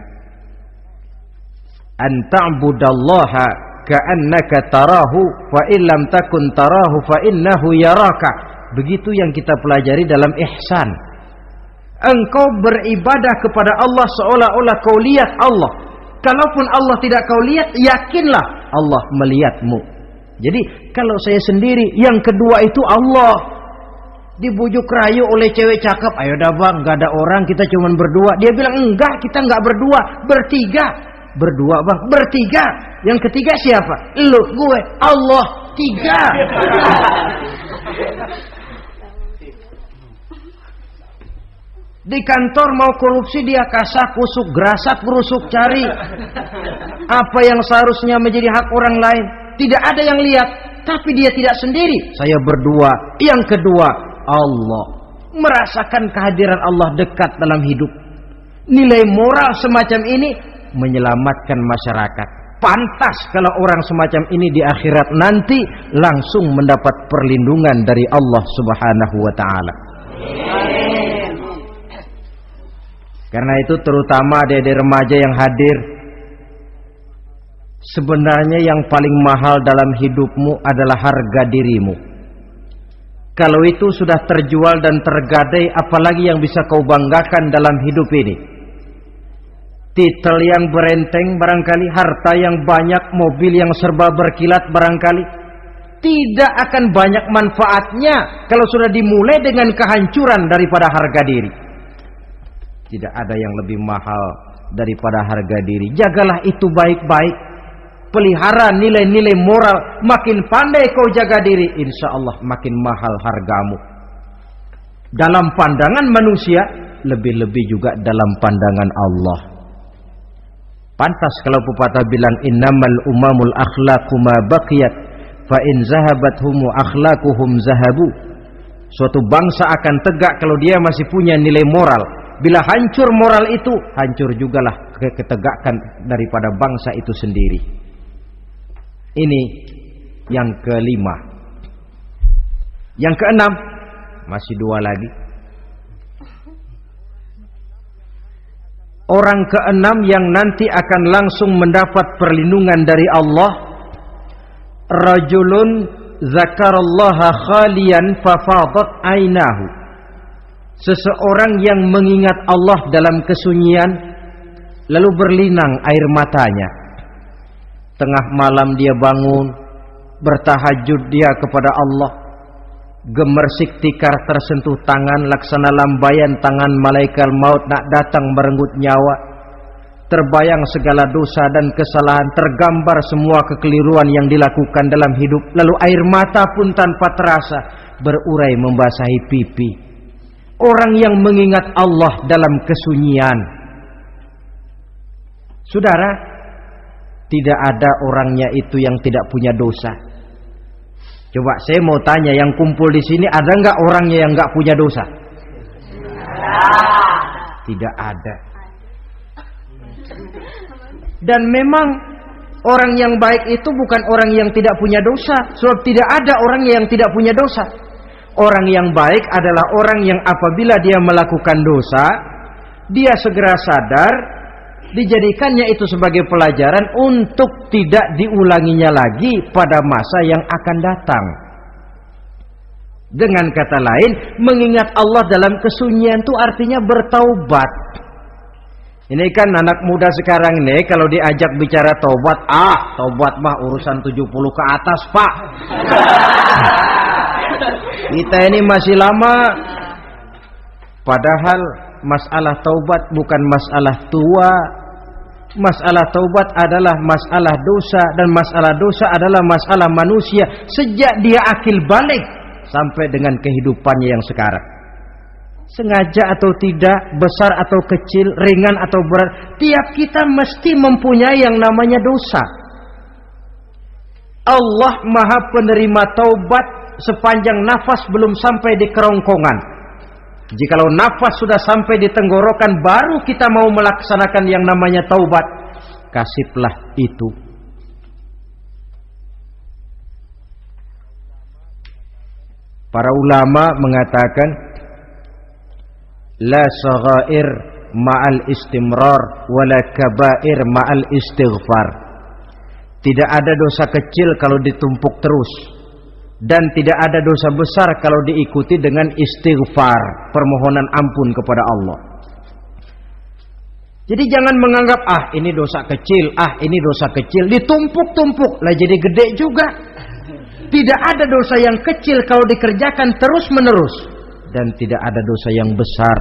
An ta'budallaha ka'annaka tarahu fa illam takun tarahu fa innahu yaraka. Begitu yang kita pelajari dalam ihsan. Engkau beribadah kepada Allah seolah-olah kau lihat Allah. Kalaupun Allah tidak kau lihat, yakinlah Allah melihatmu. Jadi kalau saya sendiri, yang kedua itu Allah. Dibujuk rayu oleh cewek cakep, ayo dah bang, gak ada orang, kita cuma berdua. Dia bilang enggak, kita enggak berdua, bertiga. Berdua bang, bertiga. Yang ketiga siapa? Lu, gue, Allah, tiga. Di kantor mau korupsi, dia kasak kusuk, gerasak berusuk, cari apa yang seharusnya menjadi hak orang lain. Tidak ada yang lihat, tapi dia tidak sendiri. Saya berdua. Yang kedua, Allah. Merasakan kehadiran Allah dekat dalam hidup. Nilai moral semacam ini menyelamatkan masyarakat. Pantas kalau orang semacam ini di akhirat nanti langsung mendapat perlindungan dari Allah Subhanahu wa ta'ala. Karena itu terutama adik-adik remaja yang hadir, sebenarnya yang paling mahal dalam hidupmu adalah harga dirimu. Kalau itu sudah terjual dan tergadai, apalagi yang bisa kau banggakan dalam hidup ini? Titel yang berenteng barangkali, harta yang banyak, mobil yang serba berkilat barangkali. Tidak akan banyak manfaatnya kalau sudah dimulai dengan kehancuran daripada harga diri. Tidak ada yang lebih mahal daripada harga diri. Jagalah itu baik-baik. Pelihara nilai-nilai moral. Makin pandai kau jaga diri, insya Allah makin mahal hargamu. Dalam pandangan manusia, lebih-lebih juga dalam pandangan Allah. Pantas kalau pepatah bilang, innamal umamul akhlaqu ma baqiyat, fa in zahabathumu akhlaquhum zahabu. Suatu bangsa akan tegak kalau dia masih punya nilai moral. Bila hancur moral itu, hancur jugalah ketegakan daripada bangsa itu sendiri. Ini yang kelima. Yang keenam, masih dua lagi. Orang keenam yang nanti akan langsung mendapat perlindungan dari Allah, rajulun zakarallaha khalian fafadat ainahu. Seseorang yang mengingat Allah dalam kesunyian, lalu berlinang air matanya. Tengah malam dia bangun, bertahajud dia kepada Allah. Gemersik tikar tersentuh tangan, laksana lambaian tangan malaikat maut nak datang merenggut nyawa. Terbayang segala dosa dan kesalahan, tergambar semua kekeliruan yang dilakukan dalam hidup. Lalu air mata pun tanpa terasa berurai membasahi pipi. Orang yang mengingat Allah dalam kesunyian. Saudara, Tidak ada orangnya itu yang tidak punya dosa. Coba saya mau tanya, yang kumpul di sini ada nggak orangnya yang nggak punya dosa? Tidak ada. Dan memang orang yang baik itu bukan orang yang tidak punya dosa, sebab tidak ada orang yang tidak punya dosa. Orang yang baik adalah orang yang apabila dia melakukan dosa, dia segera sadar, dijadikannya itu sebagai pelajaran untuk tidak diulanginya lagi pada masa yang akan datang. Dengan kata lain, mengingat Allah dalam kesunyian itu artinya bertaubat. Ini kan anak muda sekarang ini kalau diajak bicara taubat, taubat mah urusan 70 ke atas, Pak. Kita ini masih lama. Padahal masalah taubat bukan masalah tua. Masalah taubat adalah masalah dosa, dan masalah dosa adalah masalah manusia sejak dia akil balik sampai dengan kehidupannya yang sekarang. Sengaja atau tidak, besar atau kecil, ringan atau berat, tiap kita mesti mempunyai yang namanya dosa. Allah Maha penerima taubat sepanjang nafas belum sampai di kerongkongan. Jikalau nafas sudah sampai di tenggorokan, baru kita mau melaksanakan yang namanya taubat. Kasihlah itu. Para ulama mengatakan, la saghair ma'al istimrar wala kabair ma'al istighfar. Tidak ada dosa kecil kalau ditumpuk terus, dan tidak ada dosa besar kalau diikuti dengan istighfar, permohonan ampun kepada Allah. Jadi jangan menganggap ini dosa kecil, ini dosa kecil, ditumpuk-tumpuk lah jadi gede juga. Tidak ada dosa yang kecil kalau dikerjakan terus-menerus, dan tidak ada dosa yang besar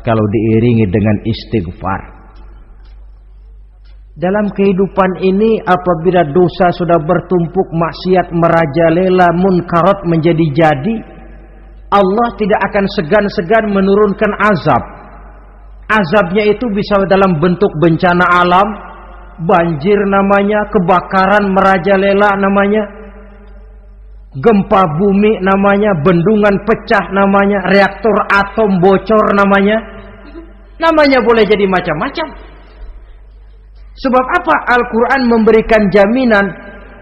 kalau diiringi dengan istighfar. Dalam kehidupan ini apabila dosa sudah bertumpuk, maksiat merajalela, munkarat menjadi jadi, Allah tidak akan segan-segan menurunkan azab. Azabnya itu bisa dalam bentuk bencana alam, banjir namanya, kebakaran merajalela namanya, gempa bumi namanya, bendungan pecah namanya, reaktor atom bocor namanya. Namanya boleh jadi macam-macam. Sebab apa? Al-Quran memberikan jaminan,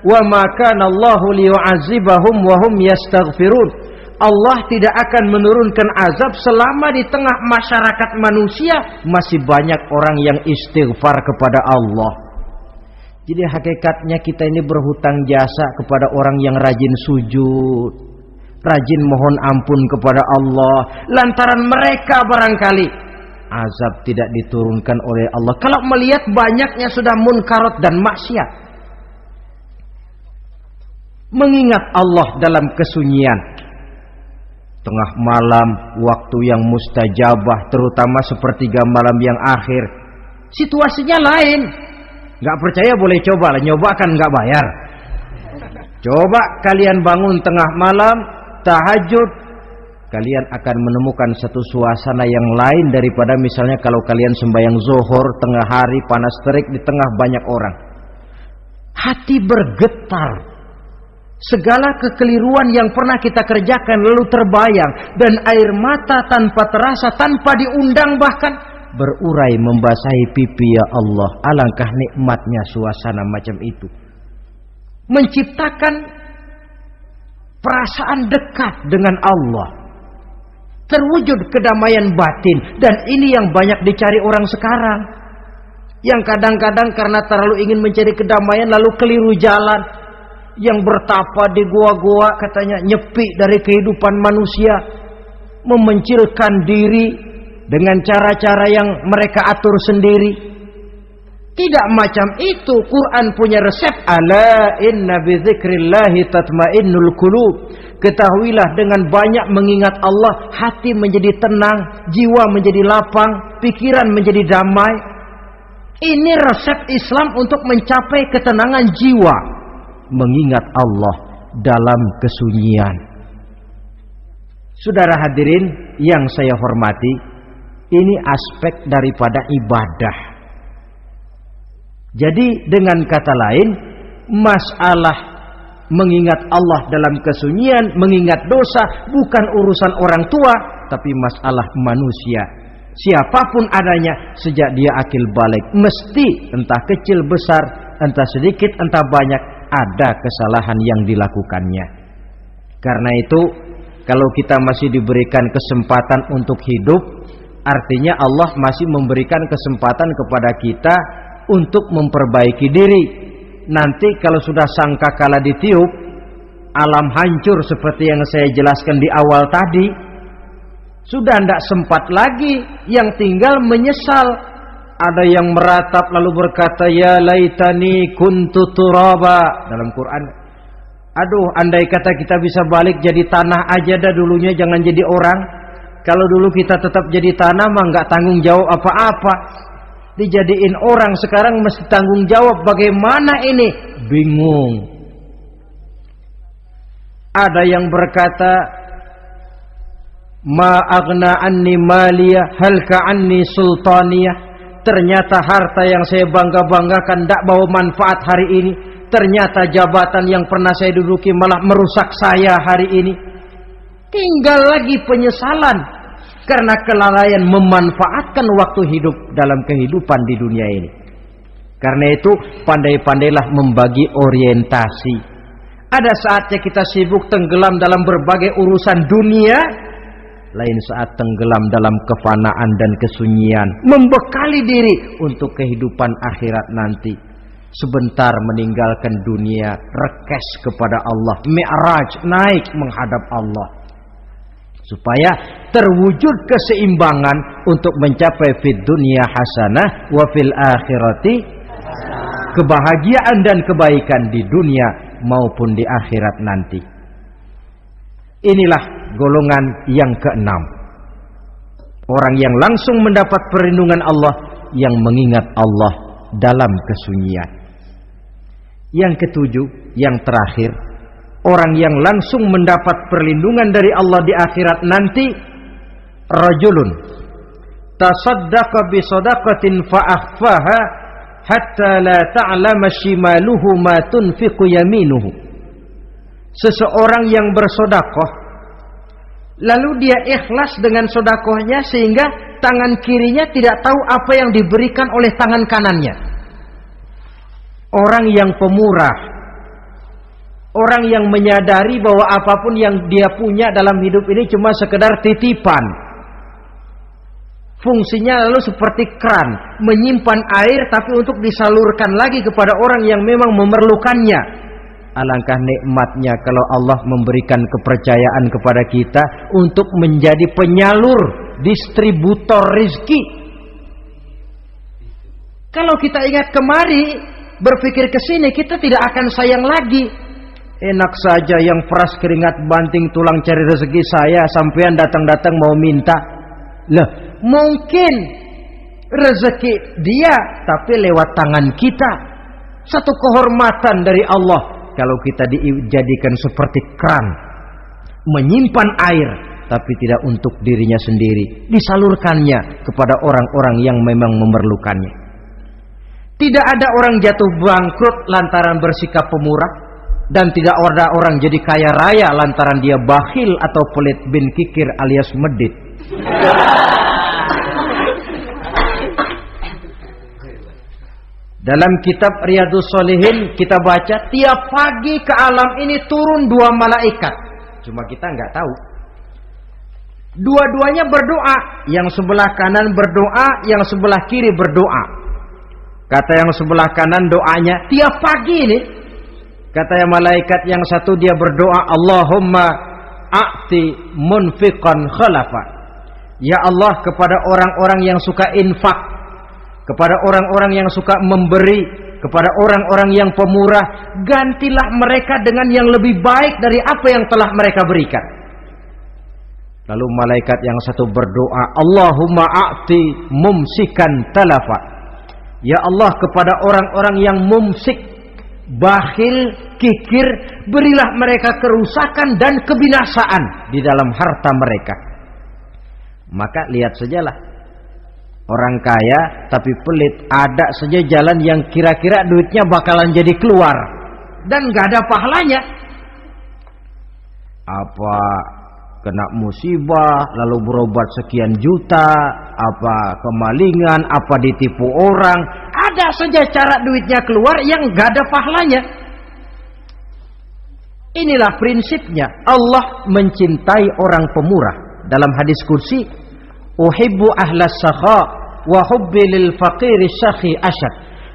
wa ma kana Allahu liyu'adzibahum wa hum yastaghfirun. Allah tidak akan menurunkan azab selama di tengah masyarakat manusia masih banyak orang yang istighfar kepada Allah. Jadi hakikatnya kita ini berhutang jasa kepada orang yang rajin sujud, rajin mohon ampun kepada Allah. Lantaran mereka barangkali azab tidak diturunkan oleh Allah kalau melihat banyaknya sudah munkarat dan maksiat. Mengingat Allah dalam kesunyian, tengah malam, waktu yang mustajabah, terutama sepertiga malam yang akhir, situasinya lain. Gak percaya boleh coba lah, nyoba kan gak bayar. Coba kalian bangun tengah malam, tahajud, kalian akan menemukan satu suasana yang lain daripada misalnya kalau kalian sembahyang zuhur tengah hari panas terik di tengah banyak orang. Hati bergetar. Segala kekeliruan yang pernah kita kerjakan lalu terbayang, dan air mata tanpa terasa, tanpa diundang bahkan berurai membasahi pipi. Ya Allah, alangkah nikmatnya suasana macam itu, menciptakan perasaan dekat dengan Allah, terwujud kedamaian batin. Dan ini yang banyak dicari orang sekarang, yang kadang-kadang karena terlalu ingin mencari kedamaian lalu keliru jalan. Yang bertapa di gua-gua katanya nyepi dari kehidupan manusia, memencilkan diri dengan cara-cara yang mereka atur sendiri. Tidak macam itu. Quran punya resep. Ala inna bidzikrillahi tatmainnul qulub. Ketahuilah, dengan banyak mengingat Allah, hati menjadi tenang, jiwa menjadi lapang, pikiran menjadi damai. Ini resep Islam untuk mencapai ketenangan jiwa. Mengingat Allah dalam kesunyian. Saudara hadirin yang saya hormati, ini aspek daripada ibadah. Jadi dengan kata lain, masalah mengingat Allah dalam kesunyian, mengingat dosa bukan urusan orang tua, tapi masalah manusia. Siapapun adanya, sejak dia akil balik, mesti entah kecil besar, entah sedikit entah banyak, ada kesalahan yang dilakukannya. Karena itu, kalau kita masih diberikan kesempatan untuk hidup, artinya Allah masih memberikan kesempatan kepada kita untuk memperbaiki diri. Nanti kalau sudah sangkakala ditiup, alam hancur seperti yang saya jelaskan di awal tadi, sudah tidak sempat lagi, yang tinggal menyesal. Ada yang meratap lalu berkata, ya laitani kuntu turaba. Dalam Quran, aduh andai kata kita bisa balik jadi tanah aja dah dulunya, jangan jadi orang. Kalau dulu kita tetap jadi tanah mah nggak tanggung jawab apa-apa. Dijadiin orang sekarang mesti tanggung jawab. Bagaimana ini? Bingung. Ada yang berkata, ma aghna anni maliyah halka anni sultaniyah. Ternyata harta yang saya bangga-banggakan tidak bawa manfaat hari ini. Ternyata jabatan yang pernah saya duduki malah merusak saya hari ini. Tinggal lagi penyesalan karena kelalaian memanfaatkan waktu hidup dalam kehidupan di dunia ini. Karena itu pandai-pandailah membagi orientasi. Ada saatnya kita sibuk tenggelam dalam berbagai urusan dunia, lain saat tenggelam dalam kefanaan dan kesunyian, membekali diri untuk kehidupan akhirat nanti. Sebentar meninggalkan dunia, rekes kepada Allah, mi'raj, naik menghadap Allah, supaya terwujud keseimbangan untuk mencapai fid dunya hasanah wa fil akhirati kebahagiaan dan kebaikan di dunia maupun di akhirat nanti. Inilah golongan yang keenam, orang yang langsung mendapat perlindungan Allah, yang mengingat Allah dalam kesunyian. Yang ketujuh, yang terakhir, orang yang langsung mendapat perlindungan dari Allah di akhirat nanti, rajulun tasaddaqa bi sadaqatin fa akhfaha hatta la ta'lama shimaluhu ma tunfiqu yaminuhu. Seseorang yang bersedekah lalu dia ikhlas dengan sedekahnya sehingga tangan kirinya tidak tahu apa yang diberikan oleh tangan kanannya. Orang yang pemurah, orang yang menyadari bahwa apapun yang dia punya dalam hidup ini cuma sekedar titipan. Fungsinya lalu seperti keran, menyimpan air tapi untuk disalurkan lagi kepada orang yang memang memerlukannya. Alangkah nikmatnya kalau Allah memberikan kepercayaan kepada kita untuk menjadi penyalur, distributor rezeki. Kalau kita ingat kemari, berpikir ke sini, kita tidak akan sayang lagi. Enak saja yang peras keringat banting tulang cari rezeki saya, sampean datang-datang mau minta. Lah, mungkin rezeki dia tapi lewat tangan kita. Satu kehormatan dari Allah kalau kita dijadikan seperti keran, menyimpan air tapi tidak untuk dirinya sendiri, disalurkannya kepada orang-orang yang memang memerlukannya. Tidak ada orang jatuh bangkrut lantaran bersikap pemurah, dan tidak ada orang jadi kaya raya lantaran dia bakhil atau pelit bin kikir alias medit. Dalam kitab Riyadhus Shalihin kita baca, tiap pagi ke alam ini turun dua malaikat. Cuma kita nggak tahu. Dua-duanya berdoa, yang sebelah kanan berdoa, yang sebelah kiri berdoa. Kata yang sebelah kanan doanya tiap pagi ini. Kata yang malaikat yang satu dia berdoa, Allahumma a'ti munfiqan khalafa. Ya Allah, kepada orang-orang yang suka infak, kepada orang-orang yang suka memberi, kepada orang-orang yang pemurah, gantilah mereka dengan yang lebih baik dari apa yang telah mereka berikan. Lalu malaikat yang satu berdoa, Allahumma a'ti mumsikan talafa. Ya Allah, kepada orang-orang yang mumsik, bakhil, kikir, berilah mereka kerusakan dan kebinasaan di dalam harta mereka. Maka lihat sajalah, Orang kaya tapi pelit, ada saja jalan yang kira-kira duitnya bakalan jadi keluar dan gak ada pahalanya. Apa kena musibah lalu berobat sekian juta, apa kemalingan, apa ditipu orang, ada saja cara duitnya keluar yang gak ada pahalanya. Inilah prinsipnya. Allah mencintai orang pemurah. Dalam hadis kursi, uhibbu ahlas sakha wa hubbi lil faqiri syakhi asyad.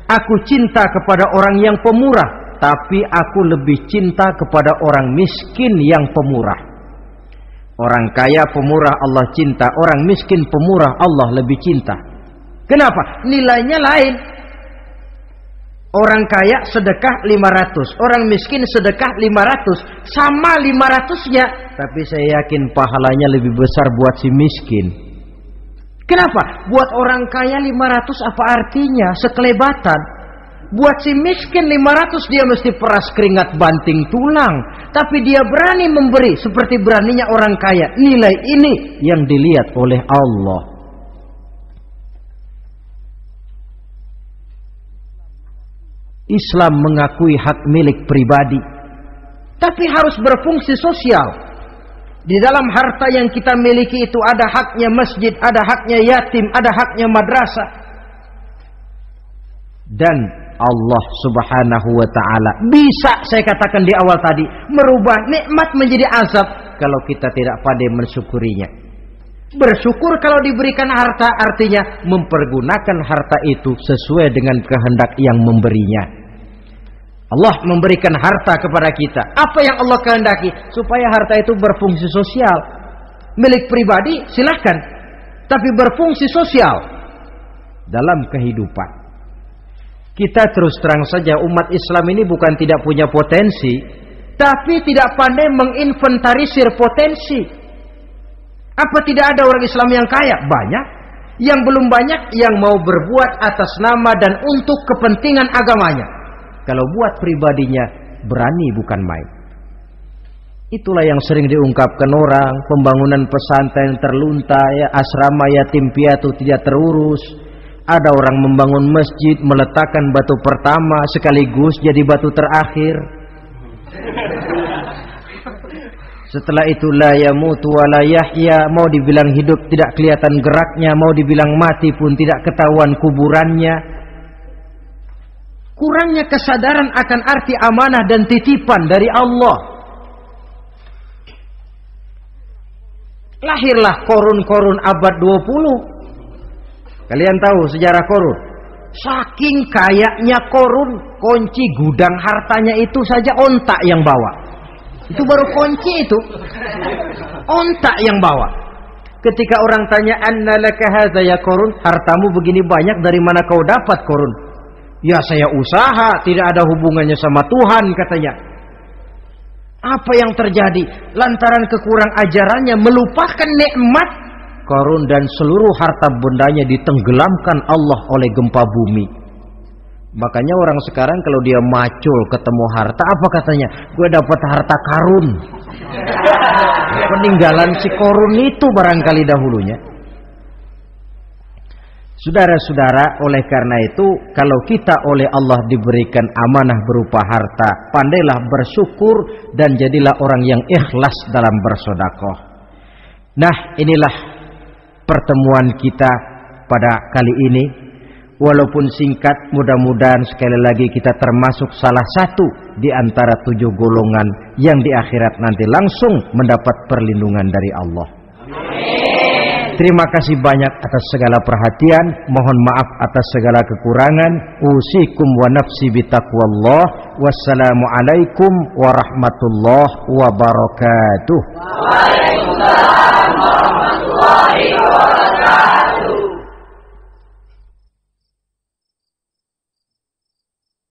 Aku cinta kepada orang yang pemurah, tapi aku lebih cinta kepada orang miskin yang pemurah. Orang kaya pemurah Allah cinta, orang miskin pemurah Allah lebih cinta. Kenapa? Nilainya lain. Orang kaya sedekah 500, orang miskin sedekah 500, sama 500-nya, tapi saya yakin pahalanya lebih besar buat si miskin. Kenapa? Buat orang kaya 500 apa artinya? Sekelebatan. Buat si miskin 500 dia mesti peras keringat banting tulang, tapi dia berani memberi seperti beraninya orang kaya. Nilai ini yang dilihat oleh Allah. Islam mengakui hak milik pribadi, tapi harus berfungsi sosial. Di dalam harta yang kita miliki itu ada haknya masjid, ada haknya yatim, ada haknya madrasah. Dan Allah Subhanahu wa ta'ala bisa, saya katakan di awal tadi, merubah nikmat menjadi azab kalau kita tidak pandai mensyukurinya. Bersyukur kalau diberikan harta artinya mempergunakan harta itu sesuai dengan kehendak yang memberinya. Allah memberikan harta kepada kita. Apa yang Allah kehendaki? Supaya harta itu berfungsi sosial. Milik pribadi silahkan, tapi berfungsi sosial dalam kehidupan. Kita terus terang saja, umat Islam ini bukan tidak punya potensi, tapi tidak pandai menginventarisir potensi. Apa tidak ada orang Islam yang kaya? Banyak. Yang belum banyak yang mau berbuat atas nama dan untuk kepentingan agamanya. Kalau buat pribadinya berani bukan main. Itulah yang sering diungkapkan orang, pembangunan pesantren terlunta, ya, asrama yatim piatu tidak terurus. Ada orang membangun masjid, meletakkan batu pertama sekaligus jadi batu terakhir. Setelah itu la yamutu wa la yahya, mau dibilang hidup tidak kelihatan geraknya, mau dibilang mati pun tidak ketahuan kuburannya. Kurangnya kesadaran akan arti amanah dan titipan dari Allah. Lahirlah korun-korun abad 20. Kalian tahu sejarah korun? Saking kayanya korun, kunci gudang hartanya itu saja onta yang bawa. Itu baru kunci itu. Onta yang bawa. Ketika orang tanya, "Anna laka hadza ya korun?" Hartamu begini banyak, dari mana kau dapat korun? Ya saya usaha, tidak ada hubungannya sama Tuhan katanya. Apa yang terjadi? Lantaran kekurang ajarannya melupakan nikmat, Qarun dan seluruh harta bendanya ditenggelamkan Allah oleh gempa bumi. Makanya orang sekarang kalau dia macul ketemu harta, apa katanya? Gue dapat harta karun. Peninggalan si Qarun itu barangkali dahulunya. Saudara-saudara, oleh karena itu, kalau kita oleh Allah diberikan amanah berupa harta, pandailah bersyukur dan jadilah orang yang ikhlas dalam bersedekah. Nah, inilah pertemuan kita pada kali ini. Walaupun singkat, mudah-mudahan sekali lagi kita termasuk salah satu di antara 7 golongan yang di akhirat nanti langsung mendapat perlindungan dari Allah. Terima kasih banyak atas segala perhatian. Mohon maaf atas segala kekurangan. Usikum wa nafsi bitaqwallah. Wassalamualaikum warahmatullahi wabarakatuh. Waalaikumsalam.